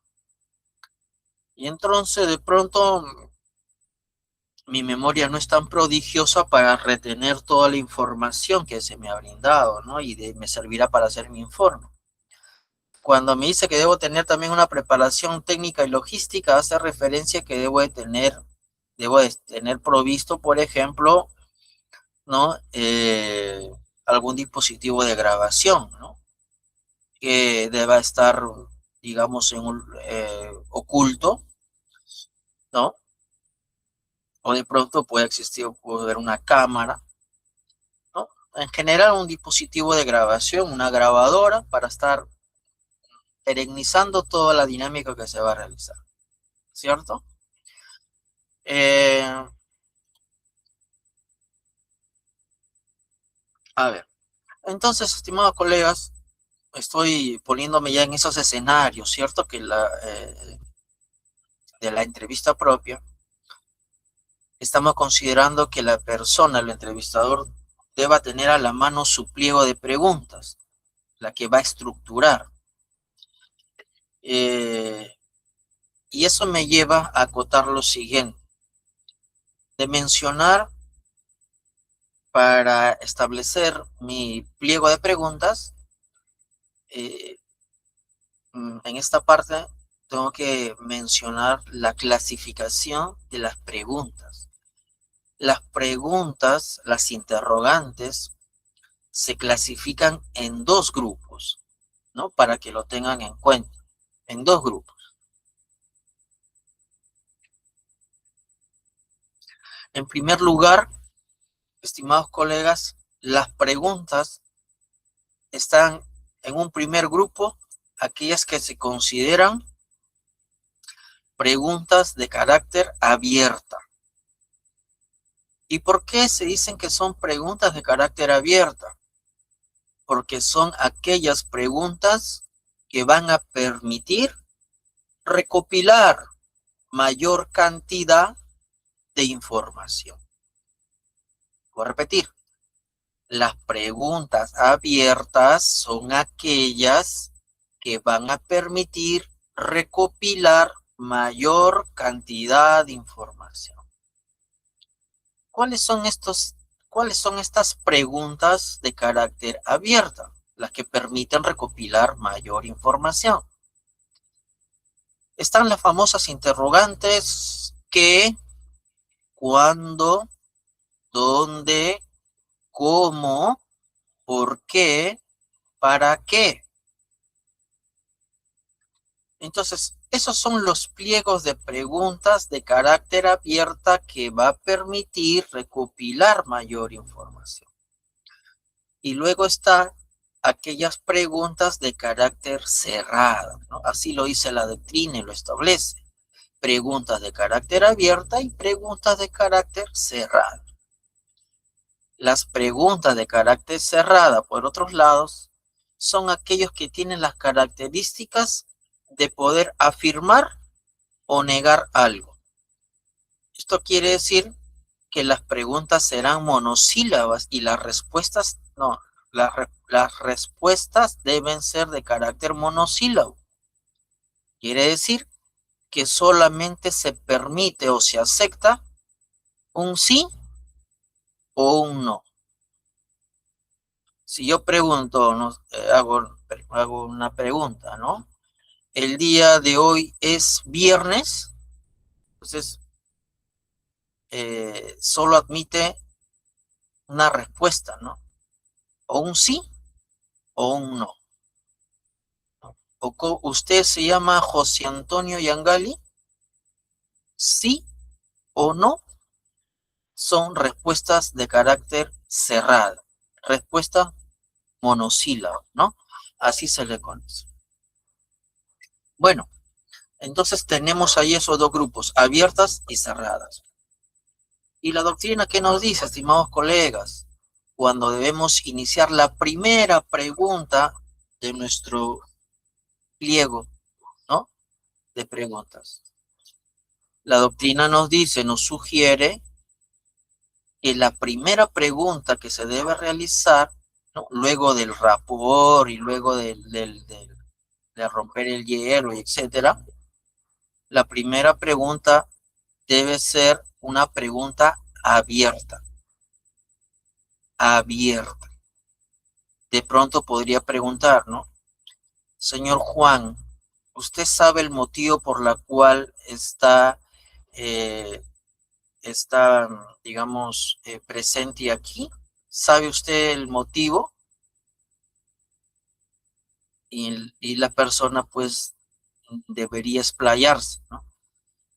Y entonces, de pronto, mi memoria no es tan prodigiosa para retener toda la información que se me ha brindado, ¿no? Y me servirá para hacer mi informe. Cuando me dice que debo tener también una preparación técnica y logística, hace referencia que debo de tener provisto, por ejemplo, ¿no? Algún dispositivo de grabación, ¿no? Que deba estar, digamos, oculto, ¿no? O de pronto puede haber una cámara, ¿no? En general, un dispositivo de grabación, una grabadora, para estar perennizando toda la dinámica que se va a realizar, ¿cierto? A ver, entonces, estimados colegas, estoy poniéndome ya en esos escenarios, ¿cierto? Que de la entrevista propia, estamos considerando que la persona, el entrevistador, deba tener a la mano su pliego de preguntas, la que va a estructurar. Y eso me lleva a acotar lo siguiente, de mencionar para establecer mi pliego de preguntas. En esta parte tengo que mencionar la clasificación de las preguntas. Las preguntas, las interrogantes, se clasifican en dos grupos, ¿no? Para que lo tengan en cuenta, en dos grupos. En primer lugar, estimados colegas, las preguntas están en un primer grupo, aquellas que se consideran preguntas de carácter abierta. ¿Y por qué se dicen que son preguntas de carácter abierta? Porque son aquellas preguntas que van a permitir recopilar mayor cantidad de información. Voy a repetir. Las preguntas abiertas son aquellas que van a permitir recopilar mayor cantidad de información. ¿Cuáles son estas preguntas de carácter abierto? Las que permiten recopilar mayor información. Están las famosas interrogantes ¿qué?, ¿cuándo?, ¿dónde?, ¿cómo?, ¿por qué?, ¿para qué? Entonces, esos son los pliegos de preguntas de carácter abierta que va a permitir recopilar mayor información. Y luego está aquellas preguntas de carácter cerrado, ¿no? Así lo dice la doctrina y lo establece. Preguntas de carácter abierta y preguntas de carácter cerrado. Las preguntas de carácter cerrada, por otros lados, son aquellos que tienen las características de poder afirmar o negar algo. Esto quiere decir que las preguntas serán monosílabas y las respuestas no. Las respuestas deben ser de carácter monosílabo. Quiere decir que solamente se permite o se acepta un sí o un no. Si yo pregunto, hago una pregunta, ¿no? El día de hoy es viernes, entonces solo admite una respuesta, ¿no? O un sí o un no. ¿Usted se llama José Antonio Yangali? ¿Sí o no? Son respuestas de carácter cerrado. Respuesta monosílaba, ¿no? Así se le conoce. Bueno, entonces tenemos ahí esos dos grupos, abiertas y cerradas. ¿Y la doctrina qué nos dice, estimados colegas? Cuando debemos iniciar la primera pregunta de nuestro pliego, ¿no?, de preguntas. La doctrina nos dice, nos sugiere que la primera pregunta que se debe realizar, ¿no?, luego del rapport y luego de romper el hielo, etcétera, la primera pregunta debe ser una pregunta abierta. Abierta. De pronto podría preguntar, ¿no? Señor Juan, ¿usted sabe el motivo por la cual está, digamos, presente aquí? ¿Sabe usted el motivo? Y la persona, pues, debería explayarse, ¿no?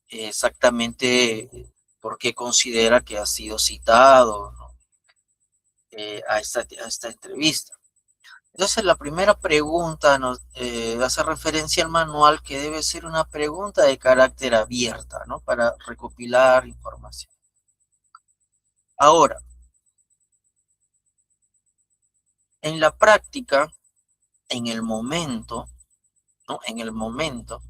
Exactamente por qué considera que ha sido citado, ¿no? A esta entrevista. Entonces, la primera pregunta nos hace referencia al manual, que debe ser una pregunta de carácter abierta, ¿no? Para recopilar información. Ahora, en la práctica, en el momento, ¿no? En el momento,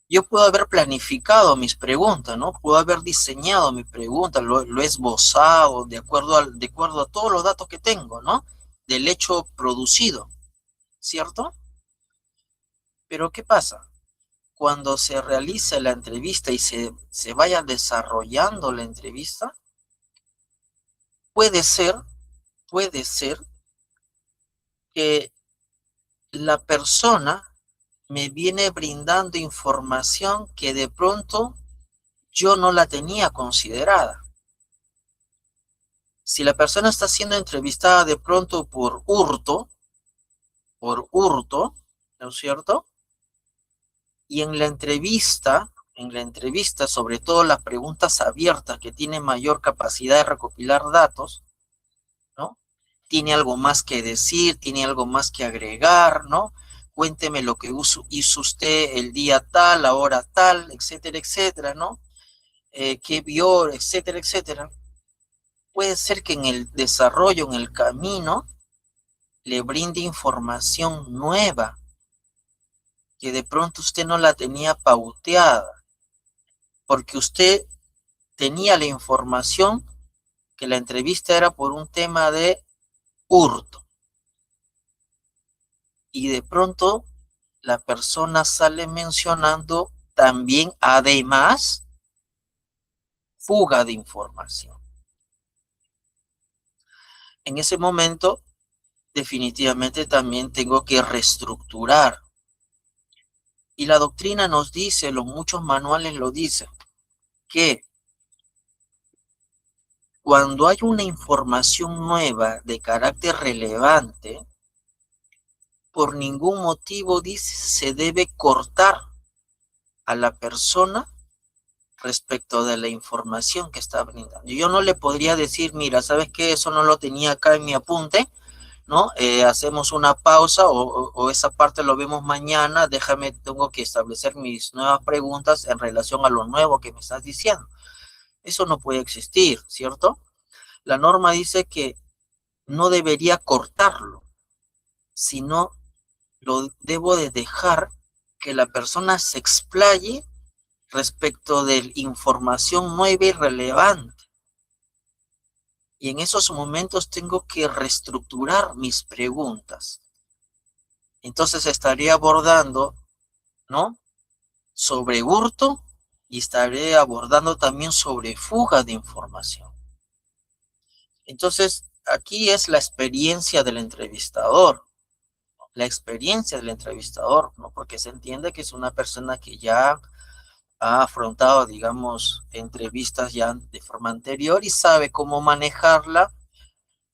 yo puedo haber planificado mis preguntas, ¿no? Puedo haber diseñado mi pregunta, lo he esbozado de acuerdo a todos los datos que tengo, ¿no? Del hecho producido, ¿cierto? Pero ¿qué pasa? Cuando se realiza la entrevista y se vaya desarrollando la entrevista, puede ser que la persona me viene brindando información que de pronto yo no la tenía considerada. Si la persona está siendo entrevistada de pronto por hurto, ¿no es cierto? Y en la entrevista, sobre todo las preguntas abiertas que tienen mayor capacidad de recopilar datos, ¿no? Tiene algo más que decir, tiene algo más que agregar, ¿no? Cuénteme lo que hizo usted el día tal, la hora tal, etcétera, etcétera, ¿no? ¿Qué vio, etcétera, etcétera? Puede ser que en el desarrollo, en el camino, le brinde información nueva, que de pronto usted no la tenía pauteada, porque usted tenía la información que la entrevista era por un tema de hurto. Y de pronto la persona sale mencionando también, además, fuga de información. En ese momento, definitivamente también tengo que reestructurar. Y la doctrina nos dice, los muchos manuales lo dicen, que cuando hay una información nueva de carácter relevante, por ningún motivo, dice, se debe cortar a la persona respecto de la información que está brindando. Yo no le podría decir, mira, ¿sabes qué? Eso no lo tenía acá en mi apunte, ¿no? Hacemos una pausa o esa parte lo vemos mañana, tengo que establecer mis nuevas preguntas en relación a lo nuevo que me estás diciendo. Eso no puede existir, ¿cierto? La norma dice que no debería cortarlo, sino lo debo de dejar que la persona se explaye respecto de información nueva y relevante. Y en esos momentos tengo que reestructurar mis preguntas. Entonces estaría abordando, ¿no? Sobre hurto y estaré abordando también sobre fuga de información. Entonces, aquí es la experiencia del entrevistador. La experiencia del entrevistador, ¿no? Porque se entiende que es una persona que ya ha afrontado, digamos, entrevistas ya de forma anterior y sabe cómo manejarla,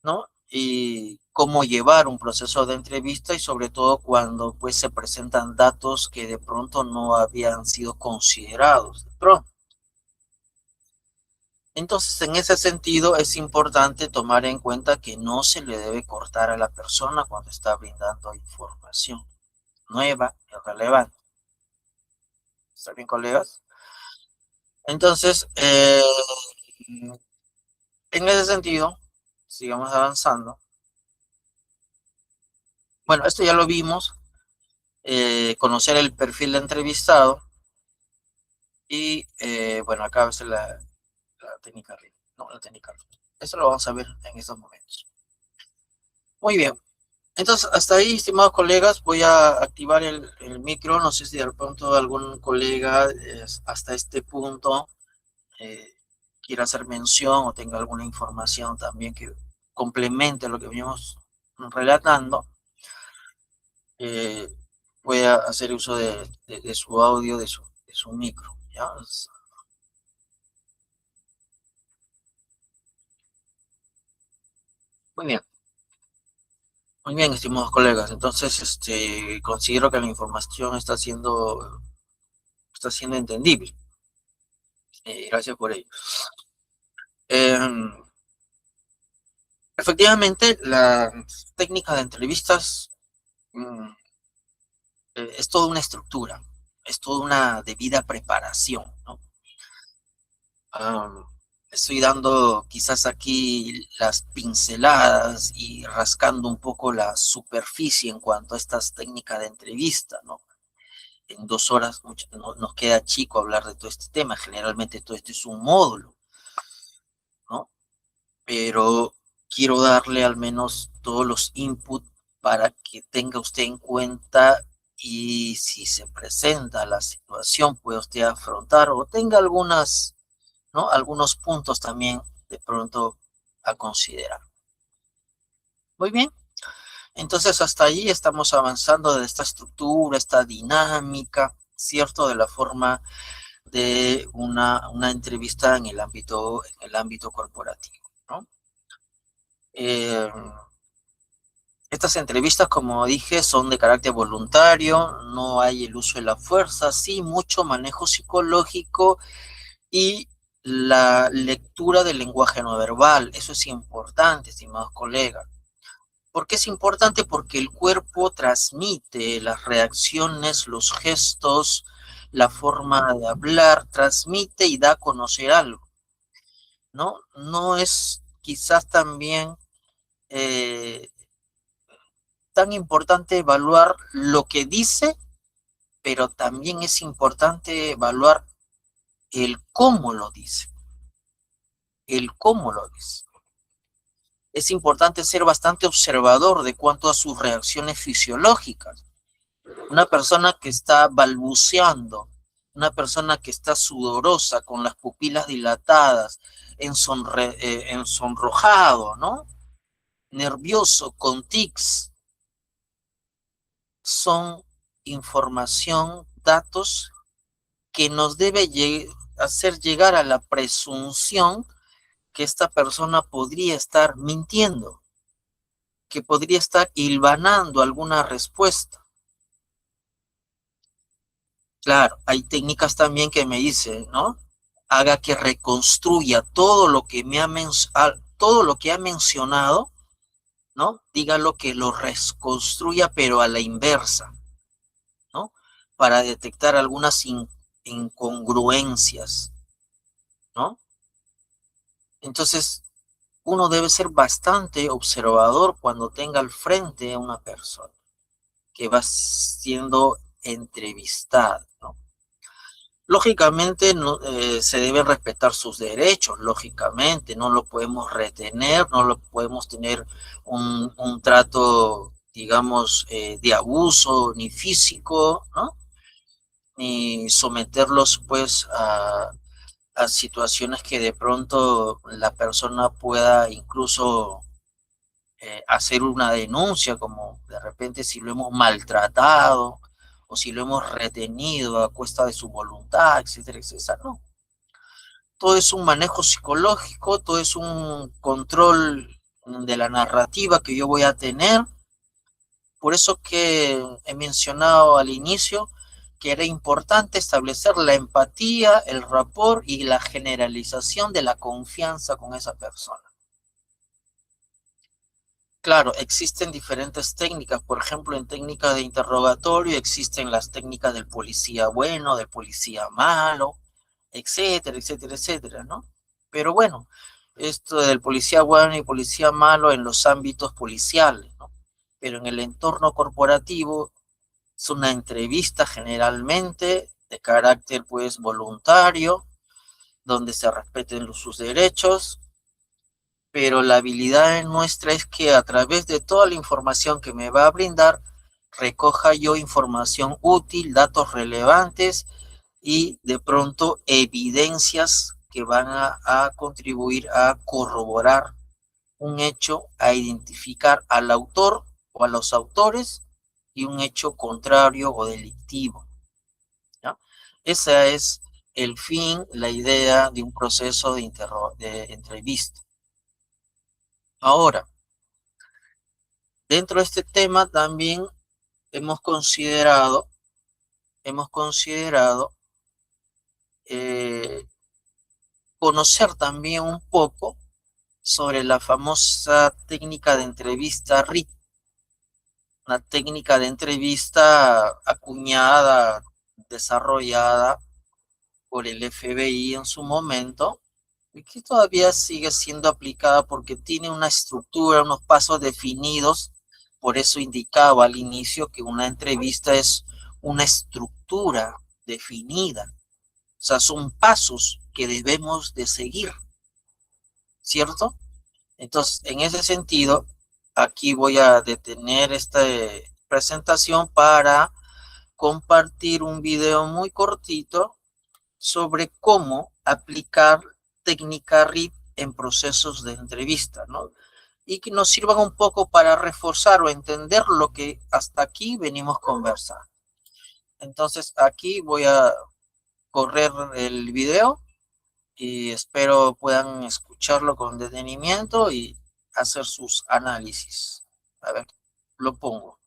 ¿no? Y cómo llevar un proceso de entrevista y sobre todo cuando pues se presentan datos que de pronto no habían sido considerados de pronto. Entonces, en ese sentido, es importante tomar en cuenta que no se le debe cortar a la persona cuando está brindando información nueva y relevante. ¿Está bien, colegas? Entonces, en ese sentido, sigamos avanzando. Bueno, esto ya lo vimos, conocer el perfil de entrevistado y, bueno, acá va a ser la técnica RIF. No, la técnica RIF. Esto lo vamos a ver en estos momentos. Muy bien. Entonces, hasta ahí, estimados colegas, voy a activar el micro. No sé si de pronto algún colega hasta este punto quiera hacer mención o tenga alguna información también que complemente lo que venimos relatando. pueda hacer uso de su audio, de su micro, ¿ya? Muy bien. Muy bien, estimados colegas. Entonces, considero que la información está siendo entendible. Gracias por ello. Em, Efectivamente, la técnica de entrevistas mm, es toda una estructura, es toda una debida preparación, ¿no? Am, Estoy dando quizás aquí las pinceladas y rascando un poco la superficie en cuanto a estas técnicas de entrevista, ¿no? En 2 horas nos queda chico hablar de todo este tema. Generalmente todo esto es un módulo, ¿no? Pero quiero darle al menos todos los inputs para que tenga usted en cuenta y si se presenta la situación puede usted afrontar o tenga ¿no? Algunos puntos también de pronto a considerar. Muy bien. Entonces, hasta allí estamos avanzando de esta estructura, esta dinámica, ¿cierto? De la forma de una entrevista en el ámbito corporativo, ¿no? Eh, Estas entrevistas, como dije, son de carácter voluntario, no hay el uso de la fuerza, sí mucho manejo psicológico y la lectura del lenguaje no verbal. Eso es importante, estimados colegas. ¿Por qué es importante? Porque el cuerpo transmite las reacciones, los gestos, la forma de hablar, transmite y da a conocer algo, ¿no? No es quizás también eh, tan importante evaluar lo que dice, pero también es importante evaluar el cómo lo dice, el cómo lo dice. Es importante ser bastante observador de cuanto a sus reacciones fisiológicas. Una persona que está balbuceando, una persona que está sudorosa, con las pupilas dilatadas, ensonrojado, ¿no? Nervioso, con tics, son información, datos que nos debe hacer llegar a la presunción que esta persona podría estar mintiendo, que podría estar hilvanando alguna respuesta. Claro, hay técnicas también que me dicen, ¿no? Haga que reconstruya todo lo que todo lo que ha mencionado, ¿no? Dígalo que lo reconstruya, pero a la inversa, ¿no? Para detectar algunas incongruencias, ¿no? Entonces, uno debe ser bastante observador cuando tenga al frente a una persona que va siendo entrevistada, ¿no? Lógicamente no, se deben respetar sus derechos, lógicamente, no lo podemos retener, no lo podemos tener un trato, digamos, de abuso, ni físico, ¿no? Ni someterlos pues a situaciones que de pronto la persona pueda incluso hacer una denuncia, como de repente si lo hemos maltratado o si lo hemos retenido a cuesta de su voluntad, etcétera, etcétera. No, todo es un manejo psicológico, todo es un control de la narrativa que yo voy a tener. Por eso que he mencionado al inicio que era importante establecer la empatía, el rapport y la generalización de la confianza con esa persona. Claro, existen diferentes técnicas, por ejemplo, en técnica de interrogatorio existen las técnicas del policía bueno, del policía malo, etcétera, etcétera, etcétera, ¿no? Pero bueno, esto del policía bueno y policía malo en los ámbitos policiales, ¿no? Pero en el entorno corporativo es una entrevista generalmente de carácter pues voluntario, donde se respeten sus derechos, pero la habilidad nuestra es que a través de toda la información que me va a brindar, recoja yo información útil, datos relevantes y de pronto evidencias que van a contribuir a corroborar un hecho, a identificar al autor o a los autores y un hecho contrario o delictivo, ¿ya? Ese es el fin, la idea de un proceso de entrevista. Ahora, dentro de este tema también hemos considerado conocer también un poco sobre la famosa técnica de entrevista RIT, una técnica de entrevista acuñada, desarrollada por el FBI en su momento, y que todavía sigue siendo aplicada porque tiene una estructura, unos pasos definidos. Por eso indicaba al inicio que una entrevista es una estructura definida. O sea, son pasos que debemos de seguir, ¿cierto? Entonces, en ese sentido, aquí voy a detener esta presentación para compartir un video muy cortito sobre cómo aplicar técnica RIT en procesos de entrevista, ¿no? Y que nos sirvan un poco para reforzar o entender lo que hasta aquí venimos conversando. Entonces, aquí voy a correr el video y espero puedan escucharlo con detenimiento y hacer sus análisis. A ver, lo pongo.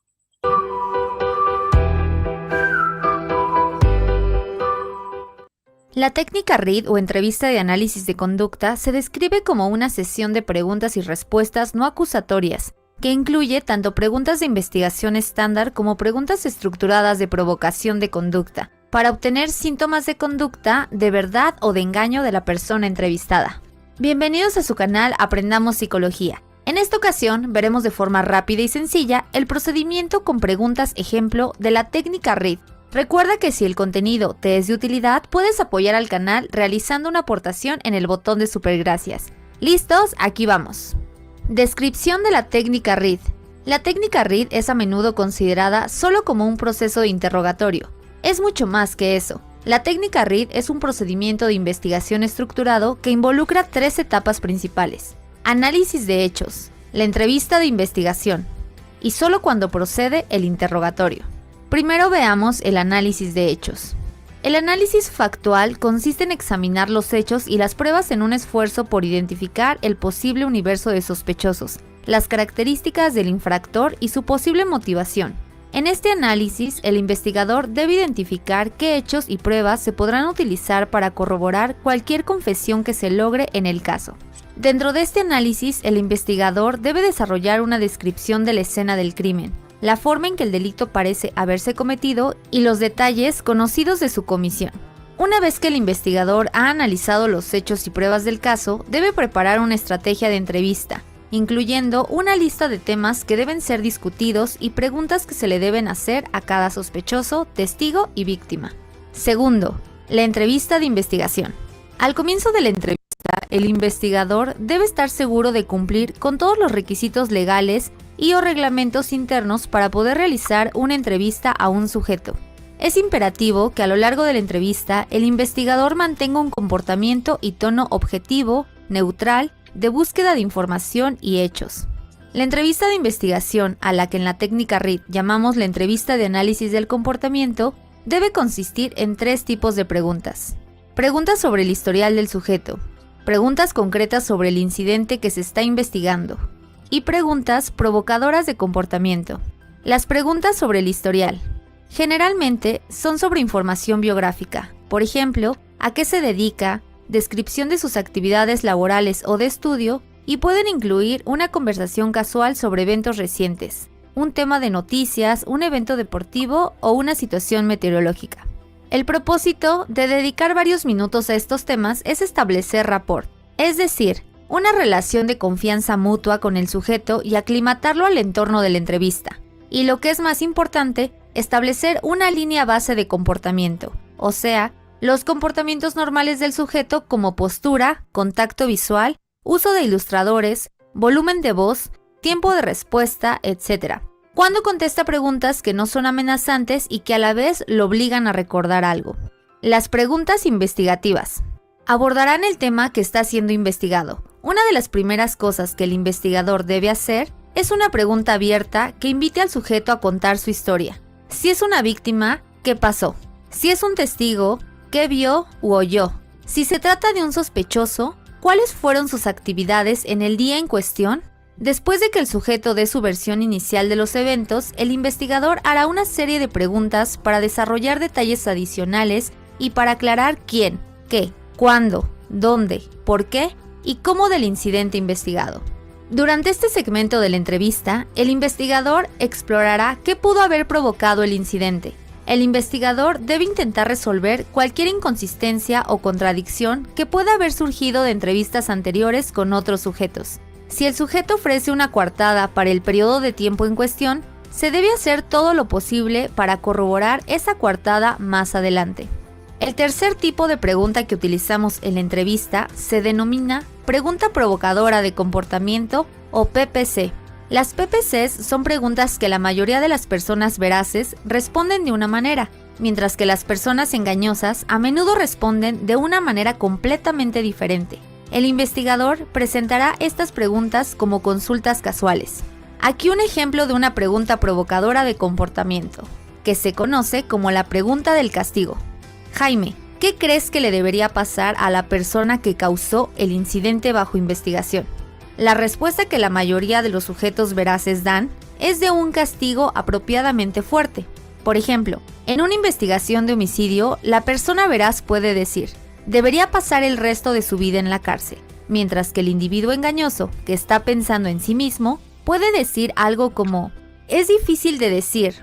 La técnica RIT o entrevista de análisis de conducta se describe como una sesión de preguntas y respuestas no acusatorias, que incluye tanto preguntas de investigación estándar como preguntas estructuradas de provocación de conducta, para obtener síntomas de conducta de verdad o de engaño de la persona entrevistada. Bienvenidos a su canal Aprendamos Psicología. En esta ocasión veremos de forma rápida y sencilla el procedimiento con preguntas ejemplo de la técnica RIT. Recuerda que si el contenido te es de utilidad, puedes apoyar al canal realizando una aportación en el botón de supergracias. ¿Listos? Aquí vamos. Descripción de la técnica RIT. La técnica RIT es a menudo considerada solo como un proceso de interrogatorio. Es mucho más que eso. La técnica RIT es un procedimiento de investigación estructurado que involucra 3 etapas principales. Análisis de hechos, la entrevista de investigación y solo cuando procede el interrogatorio. Primero veamos el análisis de hechos. El análisis factual consiste en examinar los hechos y las pruebas en un esfuerzo por identificar el posible universo de sospechosos, las características del infractor y su posible motivación. En este análisis, el investigador debe identificar qué hechos y pruebas se podrán utilizar para corroborar cualquier confesión que se logre en el caso. Dentro de este análisis, el investigador debe desarrollar una descripción de la escena del crimen, la forma en que el delito parece haberse cometido y los detalles conocidos de su comisión. Una vez que el investigador ha analizado los hechos y pruebas del caso, debe preparar una estrategia de entrevista, incluyendo una lista de temas que deben ser discutidos y preguntas que se le deben hacer a cada sospechoso, testigo y víctima. Segundo, la entrevista de investigación. Al comienzo de la entrevista, el investigador debe estar seguro de cumplir con todos los requisitos legales y o reglamentos internos para poder realizar una entrevista a un sujeto. Es imperativo que a lo largo de la entrevista el investigador mantenga un comportamiento y tono objetivo, neutral, de búsqueda de información y hechos. La entrevista de investigación, a la que en la técnica RIT llamamos la entrevista de análisis del comportamiento, debe consistir en 3 tipos de preguntas. Preguntas sobre el historial del sujeto, preguntas concretas sobre el incidente que se está investigando y preguntas provocadoras de comportamiento. Las preguntas sobre el historial generalmente son sobre información biográfica, por ejemplo, a qué se dedica, descripción de sus actividades laborales o de estudio, y pueden incluir una conversación casual sobre eventos recientes, un tema de noticias, un evento deportivo o una situación meteorológica. El propósito de dedicar varios minutos a estos temas es establecer rapport, es decir, una relación de confianza mutua con el sujeto y aclimatarlo al entorno de la entrevista. Y lo que es más importante, establecer una línea base de comportamiento, o sea, los comportamientos normales del sujeto como postura, contacto visual, uso de ilustradores, volumen de voz, tiempo de respuesta, etc. Cuando contesta preguntas que no son amenazantes y que a la vez lo obligan a recordar algo. Las preguntas investigativas. Abordarán el tema que está siendo investigado. Una de las primeras cosas que el investigador debe hacer Es una pregunta abierta que invite al sujeto a contar su historia. Si es una víctima, ¿qué pasó? Si es un testigo, ¿qué vio u oyó? Si se trata de un sospechoso, ¿cuáles fueron sus actividades en el día en cuestión? Después de que el sujeto dé su versión inicial de los eventos, el investigador hará una serie de preguntas para desarrollar detalles adicionales y para aclarar quién, qué, cuándo, dónde, por qué y cómo del incidente investigado. Durante este segmento de la entrevista, el investigador explorará qué pudo haber provocado el incidente. El investigador debe intentar resolver cualquier inconsistencia o contradicción que pueda haber surgido de entrevistas anteriores con otros sujetos. Si el sujeto ofrece una coartada para el periodo de tiempo en cuestión, se debe hacer todo lo posible para corroborar esa coartada más adelante. El tercer tipo de pregunta que utilizamos en la entrevista se denomina pregunta provocadora de comportamiento o PPC. Las PPCs son preguntas que la mayoría de las personas veraces responden de una manera, mientras que las personas engañosas a menudo responden de una manera completamente diferente. El investigador presentará estas preguntas como consultas casuales. Aquí un ejemplo de una pregunta provocadora de comportamiento, que se conoce como la pregunta del castigo. Jaime, ¿qué crees que le debería pasar a la persona que causó el incidente bajo investigación? La respuesta que la mayoría de los sujetos veraces dan es de un castigo apropiadamente fuerte. Por ejemplo, en una investigación de homicidio, la persona veraz puede decir, debería pasar el resto de su vida en la cárcel, mientras que el individuo engañoso, que está pensando en sí mismo, puede decir algo como, es difícil de decir,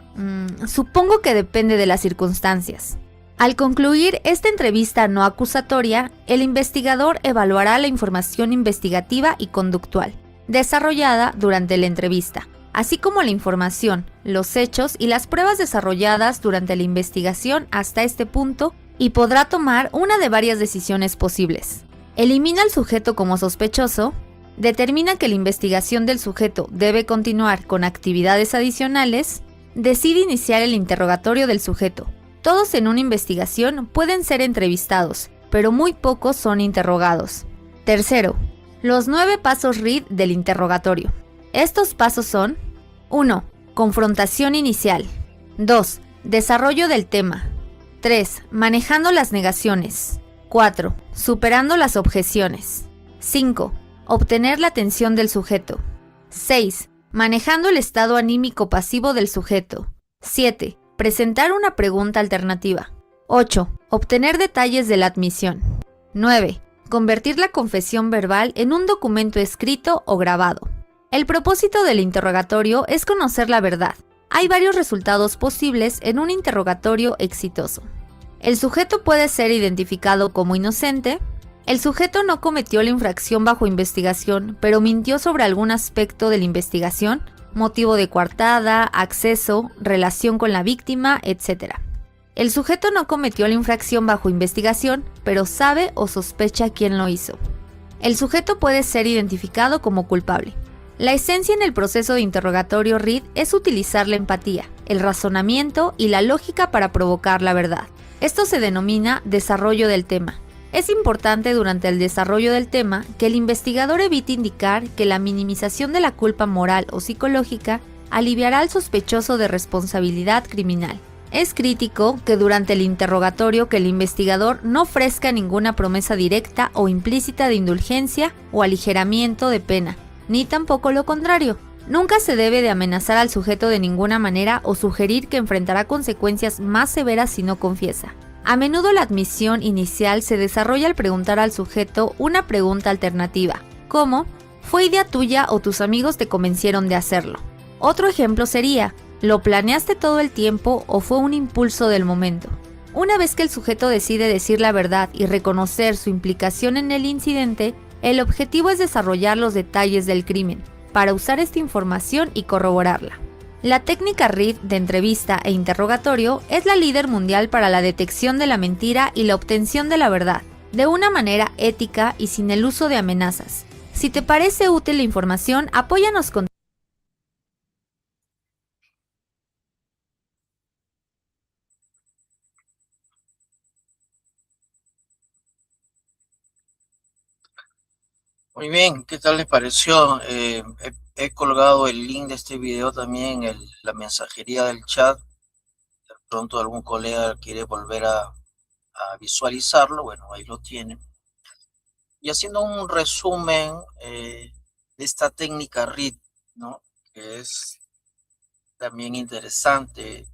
supongo que depende de las circunstancias. Al concluir esta entrevista no acusatoria, el investigador evaluará la información investigativa y conductual, desarrollada durante la entrevista, así como la información, los hechos y las pruebas desarrolladas durante la investigación hasta este punto y podrá tomar una de varias decisiones posibles. Elimina al sujeto como sospechoso, determina que la investigación del sujeto debe continuar con actividades adicionales, decide iniciar el interrogatorio del sujeto. Todos en una investigación pueden ser entrevistados, pero muy pocos son interrogados. Tercero, los 9 pasos READ del interrogatorio. Estos pasos son 1. Confrontación inicial. 2. Desarrollo del tema. 3. Manejando las negaciones. 4. Superando las objeciones. 5. Obtener la atención del sujeto. 6. Manejando el estado anímico pasivo del sujeto. 7. Presentar una pregunta alternativa. 8. Obtener detalles de la admisión. 9. Convertir la confesión verbal en un documento escrito o grabado. El propósito del interrogatorio es conocer la verdad. Hay varios resultados posibles en un interrogatorio exitoso. El sujeto puede ser identificado como inocente. El sujeto no cometió la infracción bajo investigación, pero mintió sobre algún aspecto de la investigación, motivo de coartada, acceso, relación con la víctima, etc. El sujeto no cometió la infracción bajo investigación, pero sabe o sospecha quién lo hizo. El sujeto puede ser identificado como culpable. La esencia en el proceso de interrogatorio READ es utilizar la empatía, el razonamiento y la lógica para provocar la verdad. Esto se denomina desarrollo del tema. Es importante durante el desarrollo del tema que el investigador evite indicar que la minimización de la culpa moral o psicológica aliviará al sospechoso de responsabilidad criminal. Es crítico que durante el interrogatorio que el investigador no ofrezca ninguna promesa directa o implícita de indulgencia o aligeramiento de pena, ni tampoco lo contrario. Nunca se debe de amenazar al sujeto de ninguna manera o sugerir que enfrentará consecuencias más severas si no confiesa. A menudo la admisión inicial se desarrolla al preguntar al sujeto una pregunta alternativa, como ¿fue idea tuya o tus amigos te convencieron de hacerlo? Otro ejemplo sería ¿lo planeaste todo el tiempo o fue un impulso del momento? Una vez que el sujeto decide decir la verdad y reconocer su implicación en el incidente, el objetivo es desarrollar los detalles del crimen, para usar esta información y corroborarla. La técnica READ de entrevista e interrogatorio es la líder mundial para la detección de la mentira y la obtención de la verdad, de una manera ética y sin el uso de amenazas. Si te parece útil la información, apóyanos con... Muy bien, ¿qué tal les pareció? He colgado el link de este video también en la mensajería del chat. De pronto algún colega quiere volver a visualizarlo, bueno, ahí lo tienen. Y haciendo un resumen de esta técnica RIT, ¿no? Que es también interesante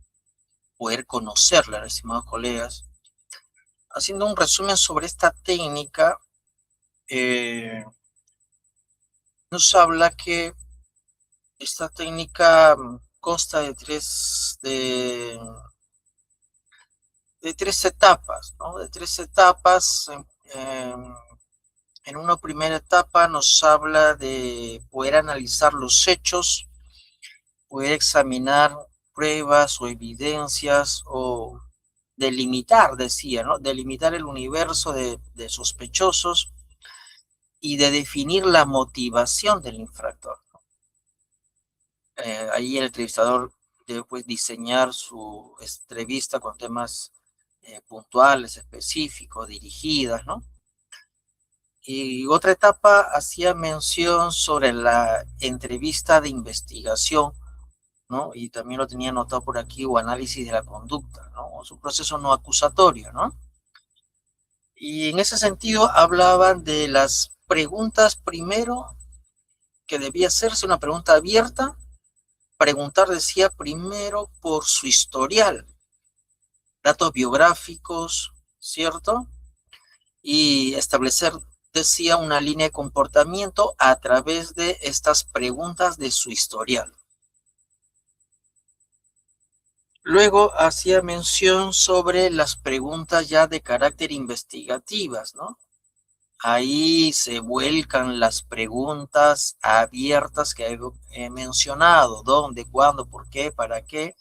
poder conocerla, estimados colegas. Haciendo un resumen sobre esta técnica, nos habla que esta técnica consta de tres etapas, ¿no? De tres etapas. En una primera etapa nos habla de poder analizar los hechos, poder examinar pruebas o evidencias o delimitar, decía, ¿no? Delimitar el universo de sospechosos y de definir la motivación del infractor. Ahí el entrevistador debe pues diseñar su entrevista con temas puntuales, específicos, dirigidas, ¿no? Y otra etapa hacía mención sobre la entrevista de investigación, ¿no? Y también lo tenía anotado por aquí, o análisis de la conducta, ¿no? O su proceso no acusatorio, ¿no? Y en ese sentido hablaban de las preguntas primero, que debía hacerse una pregunta abierta. Preguntar, decía, primero por su historial, datos biográficos, ¿cierto? Y establecer, decía, una línea de comportamiento a través de estas preguntas de su historial. Luego hacía mención sobre las preguntas ya de carácter investigativas, ¿no? Ahí se vuelcan las preguntas abiertas que he mencionado: dónde, cuándo, por qué, para qué,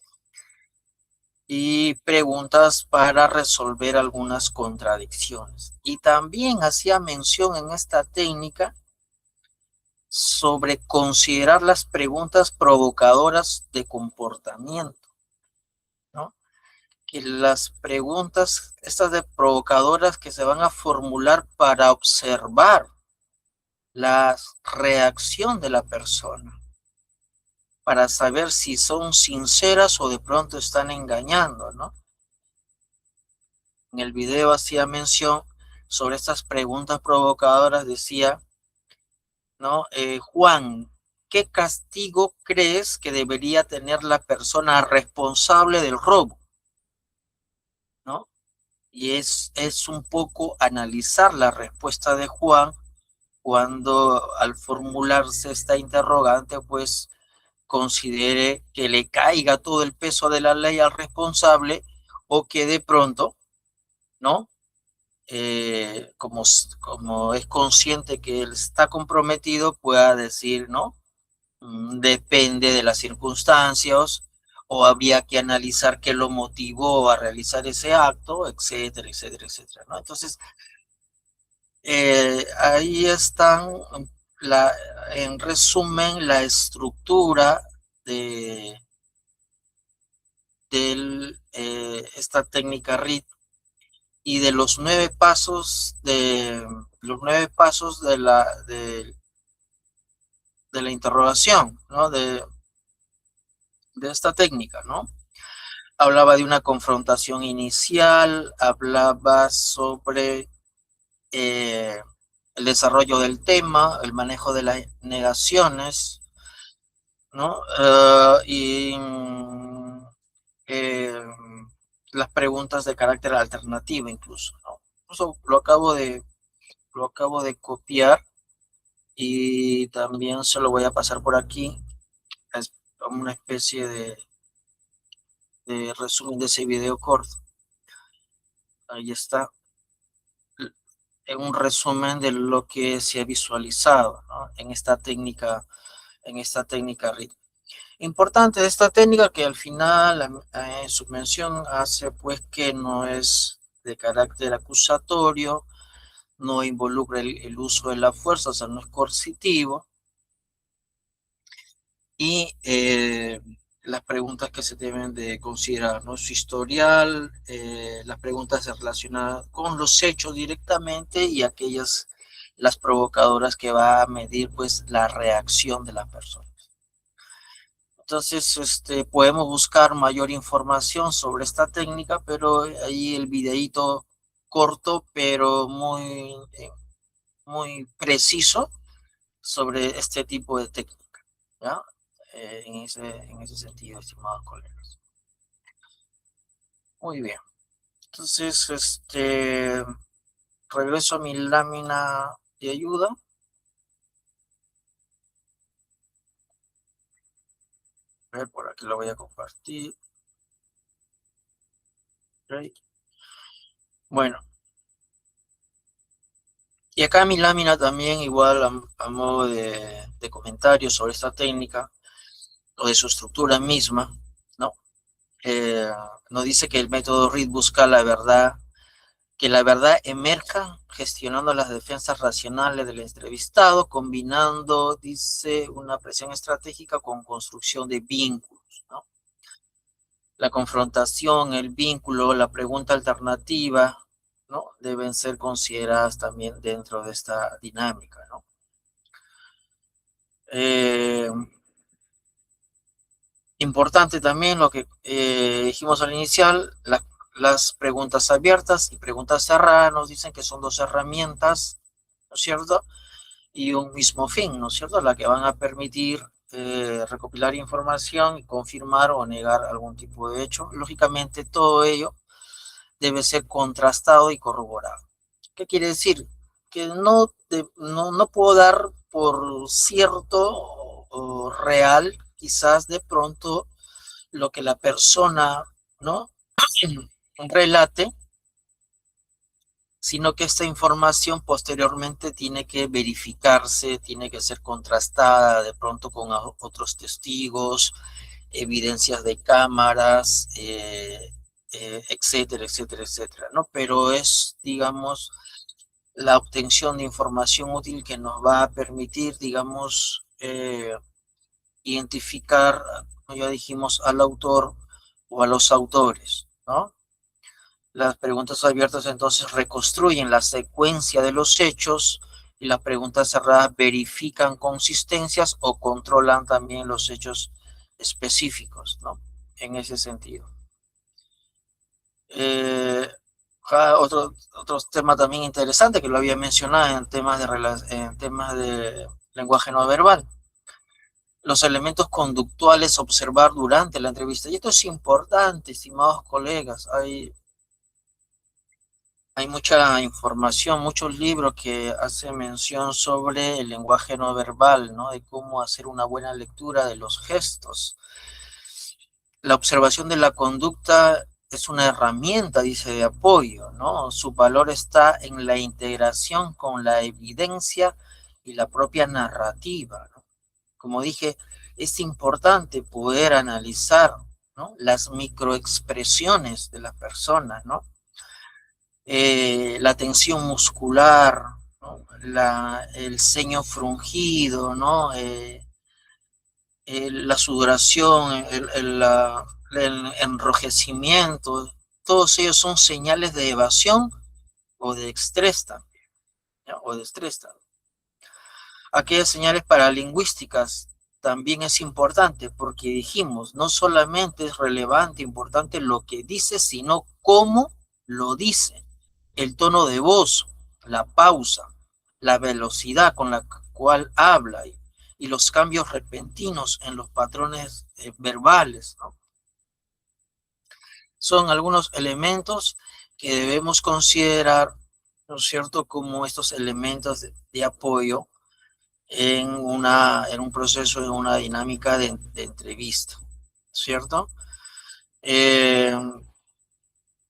y preguntas para resolver algunas contradicciones. Y también hacía mención en esta técnica sobre considerar las preguntas provocadoras de comportamiento, ¿no? Que las preguntas, estas de provocadoras, que se van a formular para observar la reacción de la persona, para saber si son sinceras o de pronto están engañando, ¿no? En el video hacía mención sobre estas preguntas provocadoras, decía, ¿no? Juan, ¿qué castigo crees que debería tener la persona responsable del robo? ¿No? Y es un poco analizar la respuesta de Juan cuando al formularse esta interrogante, pues considere que le caiga todo el peso de la ley al responsable, o que de pronto, ¿no? Como es consciente que él está comprometido, pueda decir, ¿no? Depende de las circunstancias, o habría que analizar qué lo motivó a realizar ese acto, etcétera, etcétera, etcétera, ¿no? Entonces, ahí están, en resumen, la estructura de esta técnica RIT, y de los 9 pasos de la interrogación, ¿no? De esta técnica, ¿no? Hablaba de una confrontación inicial, hablaba sobre el desarrollo del tema, el manejo de las negaciones, ¿no? Y las preguntas de carácter alternativo incluso, ¿no? Eso lo acabo de copiar, y también se lo voy a pasar por aquí. Es como una especie de resumen de ese video corto. Ahí está, en un resumen de lo que se ha visualizado, ¿no? en esta técnica RIT. Importante de esta técnica, que al final en su mención hace pues que no es de carácter acusatorio, no involucra el uso de la fuerza, o sea, no es coercitivo, y las preguntas que se deben de considerar, ¿no? Su historial, las preguntas relacionadas con los hechos directamente, y las provocadoras, que va a medir pues la reacción de la persona. Entonces, podemos buscar mayor información sobre esta técnica, pero ahí el videíto corto, pero muy preciso sobre este tipo de técnica, ¿ya? En ese sentido, estimados colegas. Muy bien. Entonces, regreso a mi lámina de ayuda. A ver, por aquí lo voy a compartir. Okay. Bueno. Y acá en mi lámina también, igual a modo de comentario sobre esta técnica, o de su estructura misma, ¿no? Nos dice que el método Reed busca la verdad, que la verdad emerja gestionando las defensas racionales del entrevistado, combinando, dice, una presión estratégica con construcción de vínculos, ¿no? La confrontación, el vínculo, la pregunta alternativa, ¿no? Deben ser consideradas también dentro de esta dinámica, ¿no? Importante también lo que dijimos al inicial, las preguntas abiertas y preguntas cerradas nos dicen que son dos herramientas, ¿no es cierto? Y un mismo fin, ¿no es cierto? La que van a permitir recopilar información y confirmar o negar algún tipo de hecho. Lógicamente, todo ello debe ser contrastado y corroborado. ¿Qué quiere decir? Que no puedo dar por cierto o real, quizás de pronto, lo que la persona, ¿no? relate, sino que esta información posteriormente tiene que verificarse, tiene que ser contrastada de pronto con otros testigos, evidencias de cámaras, etcétera, etcétera, etcétera, ¿no? Pero es, digamos, la obtención de información útil que nos va a permitir, digamos, identificar, como ya dijimos, al autor o a los autores, ¿no? Las preguntas abiertas entonces reconstruyen la secuencia de los hechos y las preguntas cerradas verifican consistencias o controlan también los hechos específicos, ¿no? En ese sentido. Otro tema también interesante que lo había mencionado en temas de lenguaje no verbal. Los elementos conductuales a observar durante la entrevista. Y esto es importante, estimados colegas. Hay mucha información, muchos libros que hacen mención sobre el lenguaje no verbal, ¿no? De cómo hacer una buena lectura de los gestos. La observación de la conducta es una herramienta, dice, de apoyo, ¿no? Su valor está en la integración con la evidencia y la propia narrativa, ¿no? Como dije, es importante poder analizar, ¿no? Las microexpresiones de las personas, ¿no? La tensión muscular, ¿no? El ceño frungido, ¿no? La sudoración, el enrojecimiento, todos ellos son señales de evasión o de estrés también, ¿ya? O de estrés también. Aquellas señales paralingüísticas también es importante porque dijimos, no solamente es relevante, importante lo que dice, sino cómo lo dice, el tono de voz, la pausa, la velocidad con la cual habla y los cambios repentinos en los patrones verbales, ¿no? Son algunos elementos que debemos considerar, ¿no es cierto?, como estos elementos de apoyo en un proceso, en una dinámica de entrevista, ¿cierto?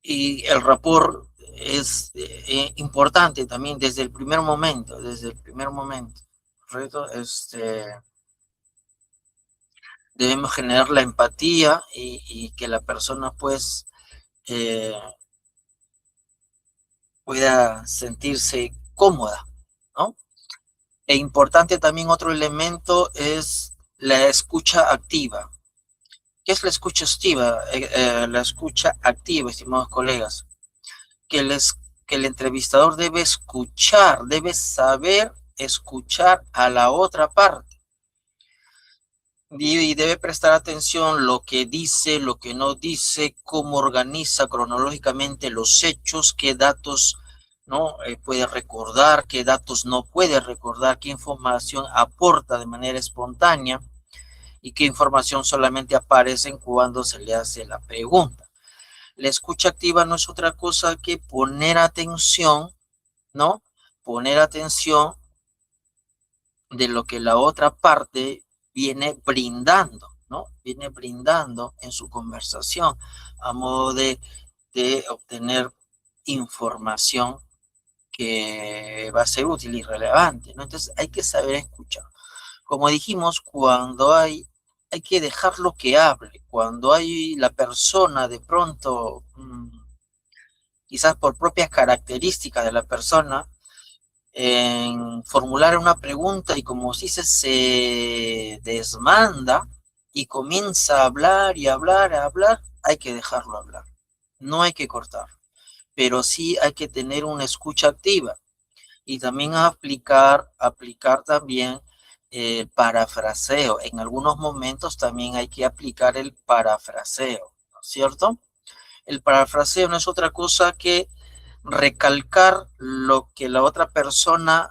Y el rapport es importante también desde el primer momento, ¿correcto? Debemos generar la empatía y que la persona pues pueda sentirse cómoda, ¿no? E importante también otro elemento es la escucha activa. ¿Qué es la escucha activa? La escucha activa, estimados colegas, que el entrevistador debe escuchar, debe saber escuchar a la otra parte, y debe prestar atención lo que dice, lo que no dice, cómo organiza cronológicamente los hechos, qué datos no puede recordar, qué datos no puede recordar, qué información aporta de manera espontánea y qué información solamente aparece cuando se le hace la pregunta. La escucha activa no es otra cosa que poner atención, ¿no? Poner atención de lo que la otra parte viene brindando, ¿no? Viene brindando en su conversación a modo de obtener información que va a ser útil y relevante, ¿no? Entonces hay que saber escuchar. Como dijimos, cuando hay que dejarlo que hable. Cuando hay la persona de pronto, quizás por propias características de la persona, en formular una pregunta y como si se desmanda y comienza a hablar y hablar, a hablar, hay que dejarlo hablar. No hay que cortar, pero sí hay que tener una escucha activa y también aplicar también el parafraseo. En algunos momentos también hay que aplicar el parafraseo, ¿no es cierto? El parafraseo no es otra cosa que recalcar lo que la otra persona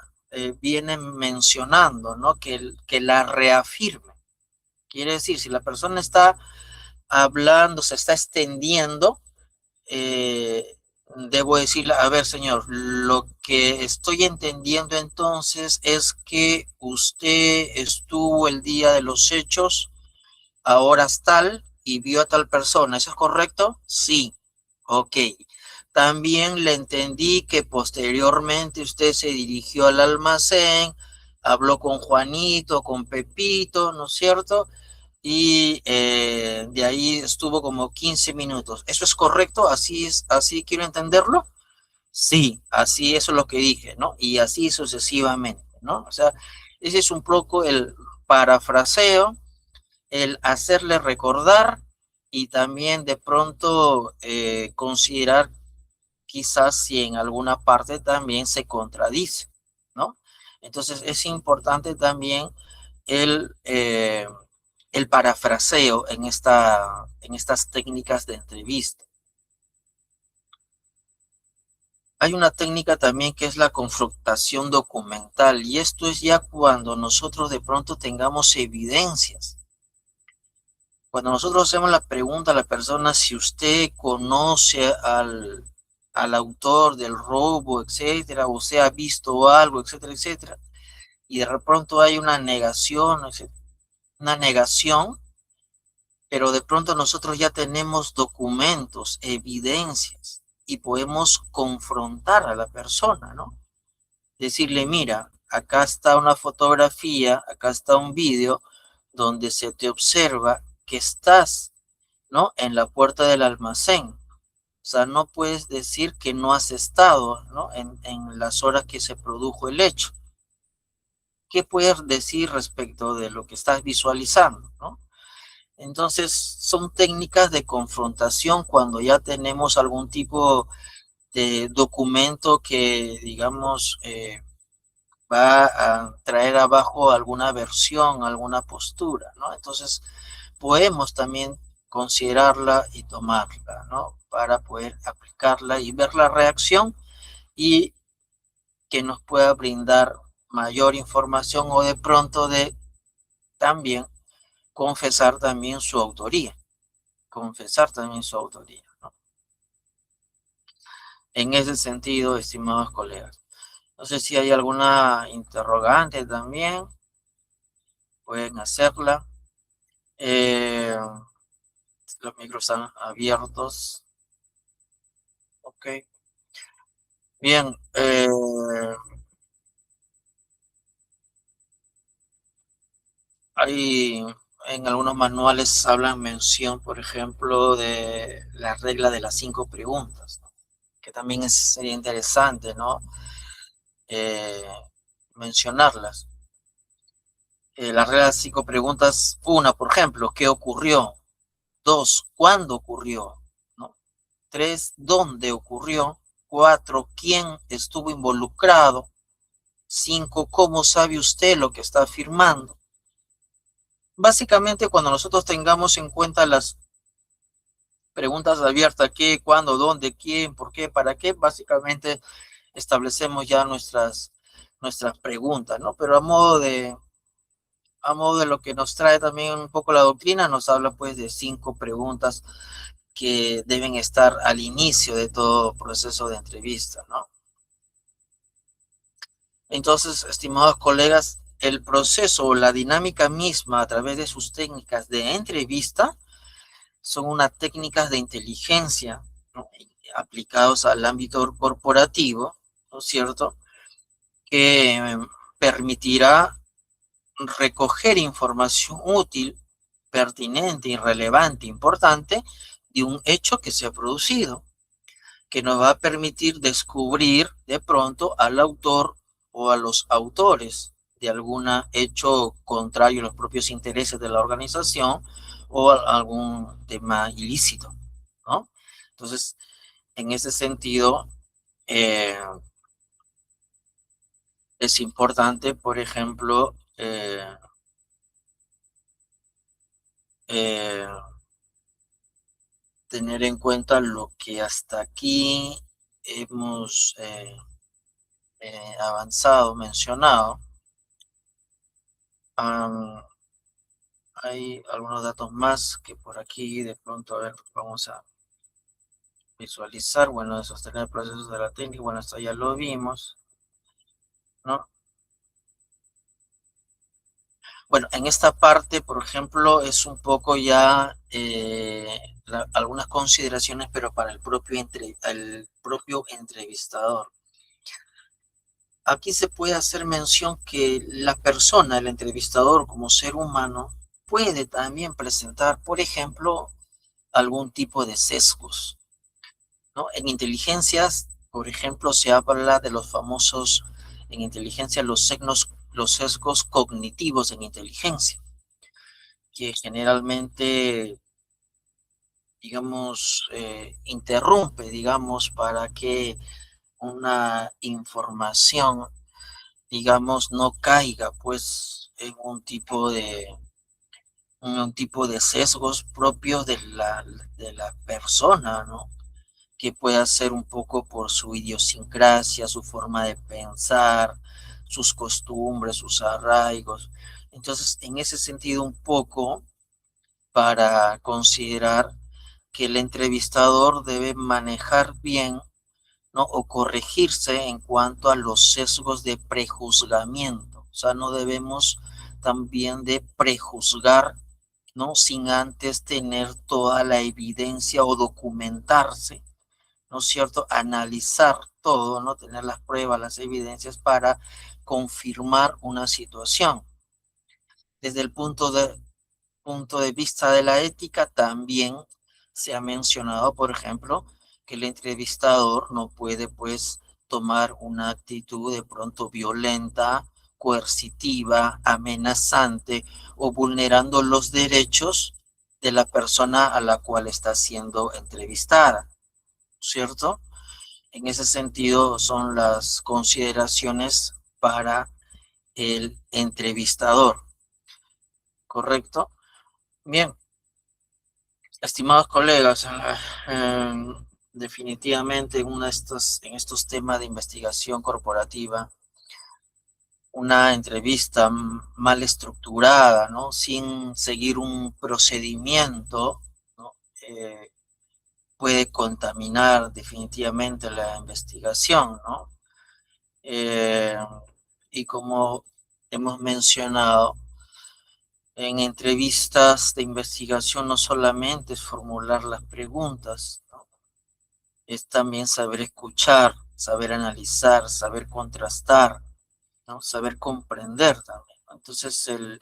viene mencionando, ¿no? Que la reafirme. Quiere decir, si la persona está hablando, se está extendiendo, debo decirle, a ver, señor, lo que estoy entendiendo entonces es que usted estuvo el día de los hechos a horas tal y vio a tal persona. ¿Eso es correcto? Sí. Ok. También le entendí que posteriormente usted se dirigió al almacén, habló con Juanito, con Pepito, ¿no es cierto? Y de ahí estuvo como 15 minutos. ¿Eso es correcto? ¿Así es? ¿Así quiero entenderlo? Sí, así eso es lo que dije, ¿no? Y así sucesivamente, ¿no? O sea, ese es un poco el parafraseo, el hacerle recordar y también de pronto considerar quizás si en alguna parte también se contradice, ¿no? Entonces es importante también el, eh, el parafraseo en estas técnicas de entrevista. Hay una técnica también que es la confrontación documental y esto es ya cuando nosotros de pronto tengamos evidencias. Cuando nosotros hacemos la pregunta a la persona si usted conoce al autor del robo, etcétera, o se ha visto algo, etcétera, etcétera, y de pronto hay una negación, etcétera, una negación, pero de pronto nosotros ya tenemos documentos, evidencias, y podemos confrontar a la persona, ¿no? Decirle, mira, acá está una fotografía, acá está un vídeo donde se te observa que estás, ¿no? En la puerta del almacén. O sea, no puedes decir que no has estado, ¿no? En las horas que se produjo el hecho. ¿Qué puedes decir respecto de lo que estás visualizando, ¿no? Entonces, son técnicas de confrontación cuando ya tenemos algún tipo de documento que, digamos, va a traer abajo alguna versión, alguna postura, ¿no? Entonces, podemos también considerarla y tomarla, ¿no? Para poder aplicarla y ver la reacción y que nos pueda brindar mayor información o de pronto de también confesar también su autoría, ¿no? En ese sentido, estimados colegas. No sé si hay alguna interrogante también, pueden hacerla. Los micros están abiertos. Ok. Bien. Hay en algunos manuales hablan mención, por ejemplo, de la regla de las 5 preguntas, ¿no? Que también sería interesante, ¿no? Eh, mencionarlas. Las reglas de las 5 preguntas, una, por ejemplo, ¿qué ocurrió? 2, ¿cuándo ocurrió? ¿No? 3, ¿dónde ocurrió? 4, ¿quién estuvo involucrado? 5, ¿cómo sabe usted lo que está afirmando? básicamente cuando nosotros tengamos en cuenta las preguntas abiertas, qué, cuándo, dónde, quién, por qué, para qué, básicamente establecemos ya nuestras preguntas, ¿no? Pero a modo de lo que nos trae también un poco la doctrina, nos habla pues de 5 preguntas que deben estar al inicio de todo proceso de entrevista, ¿no? Entonces, estimados colegas, el proceso o la dinámica misma a través de sus técnicas de entrevista son unas técnicas de inteligencia, ¿no?, aplicados al ámbito corporativo, ¿no es cierto?, que permitirá recoger información útil, pertinente, irrelevante, importante de un hecho que se ha producido, que nos va a permitir descubrir de pronto al autor o a los autores de algún hecho contrario a los propios intereses de la organización o a algún tema ilícito, ¿no? Entonces, en ese sentido, es importante, por ejemplo, eh, tener en cuenta lo que hasta aquí hemos avanzado, mencionado. Hay algunos datos más que por aquí de pronto, a ver, vamos a visualizar. Bueno, de sostener procesos de la técnica, bueno, esto ya lo vimos, ¿no? Bueno, en esta parte, por ejemplo, es un poco ya algunas consideraciones, pero para el propio entrevistador. Aquí se puede hacer mención que la persona, el entrevistador como ser humano, puede también presentar, por ejemplo, algún tipo de sesgos, ¿no? En inteligencias, por ejemplo, se habla de los famosos, en inteligencia, los sesgos cognitivos en inteligencia, que generalmente, digamos, interrumpe, digamos, para que una información, digamos, no caiga, pues, en un tipo de sesgos propios de la persona, ¿no? Que pueda ser un poco por su idiosincrasia, su forma de pensar, sus costumbres, sus arraigos. Entonces, en ese sentido, un poco para considerar que el entrevistador debe manejar bien, ¿no?, o corregirse en cuanto a los sesgos de prejuzgamiento. O sea, no debemos también de prejuzgar, ¿no?, sin antes tener toda la evidencia o documentarse, ¿no es cierto?, analizar todo, ¿no?, tener las pruebas, las evidencias para confirmar una situación. Desde el punto de vista de la ética, también se ha mencionado, por ejemplo, que el entrevistador no puede, pues, tomar una actitud de pronto violenta, coercitiva, amenazante o vulnerando los derechos de la persona a la cual está siendo entrevistada, ¿cierto? En ese sentido son las consideraciones para el entrevistador, ¿correcto? Bien, estimados colegas, definitivamente en estos temas de investigación corporativa, una entrevista mal estructurada, ¿no?, sin seguir un procedimiento, ¿no?, puede contaminar definitivamente la investigación, ¿no? Y como hemos mencionado, en entrevistas de investigación no solamente es formular las preguntas, ¿no?, es también saber escuchar, saber analizar, saber contrastar, ¿no?, saber comprender también, ¿no? Entonces el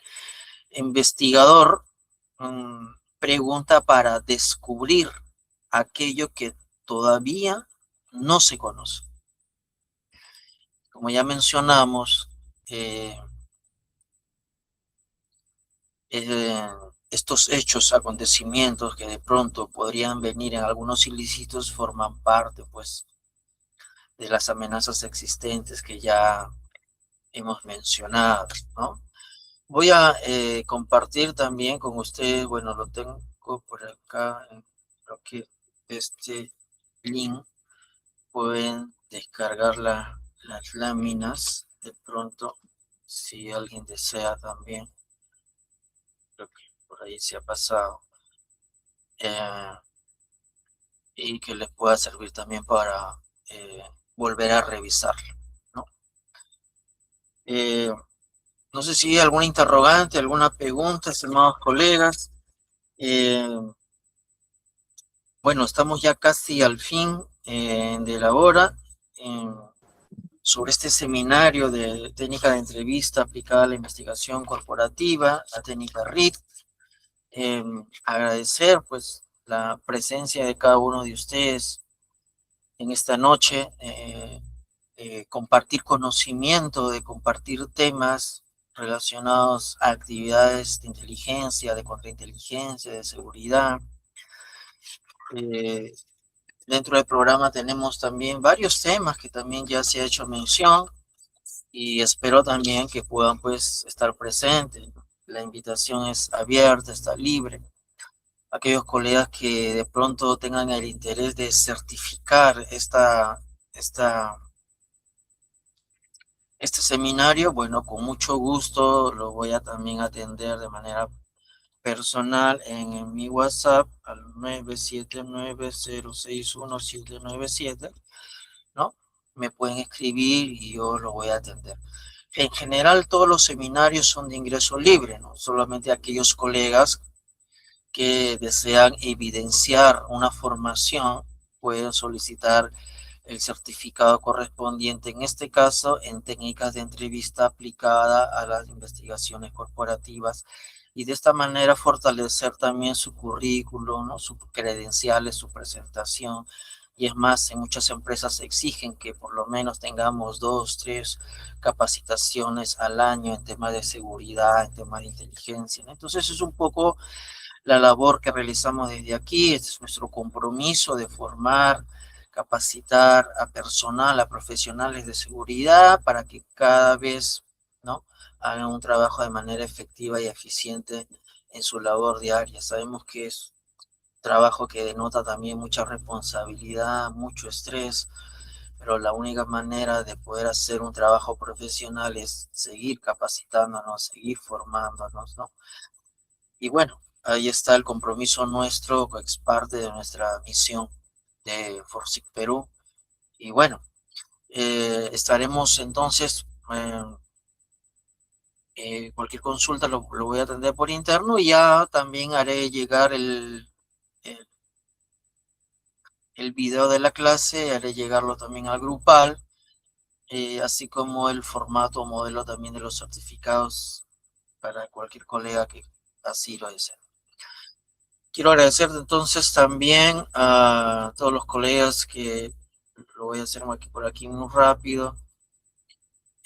investigador pregunta para descubrir aquello que todavía no se conoce. Como ya mencionamos, estos hechos, acontecimientos que de pronto podrían venir en algunos ilícitos forman parte, pues, de las amenazas existentes que ya hemos mencionado, ¿no? Voy a compartir también con ustedes, bueno, lo tengo por acá, creo que este link pueden descargar las láminas de pronto, si alguien desea también, creo que por ahí se ha pasado, y que les pueda servir también para volver a revisarlo, ¿no? No sé si hay alguna interrogante, alguna pregunta, estimados colegas. Bueno, estamos ya casi al fin de la hora sobre este seminario de técnica de entrevista aplicada a la investigación corporativa, la técnica RIT. Agradecer pues la presencia de cada uno de ustedes en esta noche, compartir conocimiento, de compartir temas relacionados a actividades de inteligencia, de contrainteligencia, de seguridad. Dentro del programa tenemos también varios temas que también ya se ha hecho mención y espero también que puedan pues estar presentes. La invitación es abierta, está libre. Aquellos colegas que de pronto tengan el interés de certificar este seminario, bueno, con mucho gusto lo voy a también atender de manera personal en mi WhatsApp al 979-061-797, ¿no? Me pueden escribir y yo lo voy a atender. En general, todos los seminarios son de ingreso libre, ¿no? Solamente aquellos colegas que desean evidenciar una formación pueden solicitar el certificado correspondiente, en este caso, en técnicas de entrevista aplicada a las investigaciones corporativas, y de esta manera fortalecer también su currículum, ¿no? Sus credenciales, su presentación. Y es más, en muchas empresas exigen que por lo menos tengamos 2, 3 capacitaciones al año en temas de seguridad, en temas de inteligencia, ¿no? Entonces es un poco la labor que realizamos desde aquí. Este es nuestro compromiso de formar, capacitar a personal, a profesionales de seguridad para que cada vez, ¿no?, hagan un trabajo de manera efectiva y eficiente en su labor diaria. Sabemos que es un trabajo que denota también mucha responsabilidad, mucho estrés, pero la única manera de poder hacer un trabajo profesional es seguir capacitándonos, seguir formándonos, ¿no? Y bueno, ahí está el compromiso nuestro, que es parte de nuestra misión de FORSIC Perú. Y bueno, estaremos entonces, cualquier consulta lo voy a atender por interno, y ya también haré llegar el video de la clase, haré llegarlo también al grupal, así como el formato modelo también de los certificados para cualquier colega que así lo desee. Quiero agradecer entonces también a todos los colegas, que lo voy a hacer aquí por aquí muy rápido.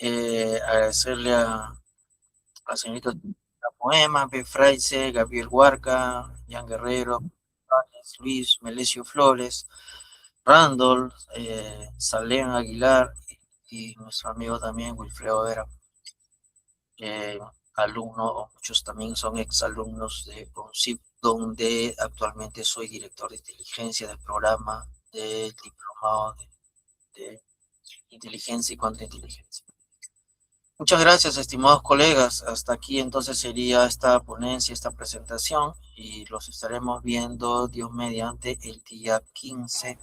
Agradecerle a señorita Poema, P. Fraize, Gabriel Huarca, Jan Guerrero, Luis Melesio Flores, Randall, Salén Aguilar y nuestro amigo también Wilfredo Vera, alumno, o muchos también son exalumnos de CONCYT, donde actualmente soy director de inteligencia del programa del diplomado de inteligencia y contrainteligencia. Muchas gracias, estimados colegas. Hasta aquí entonces sería esta ponencia, esta presentación, y los estaremos viendo, Dios mediante, el día 15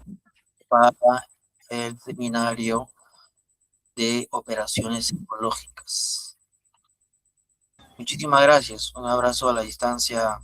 para el seminario de operaciones psicológicas. Muchísimas gracias. Un abrazo a la distancia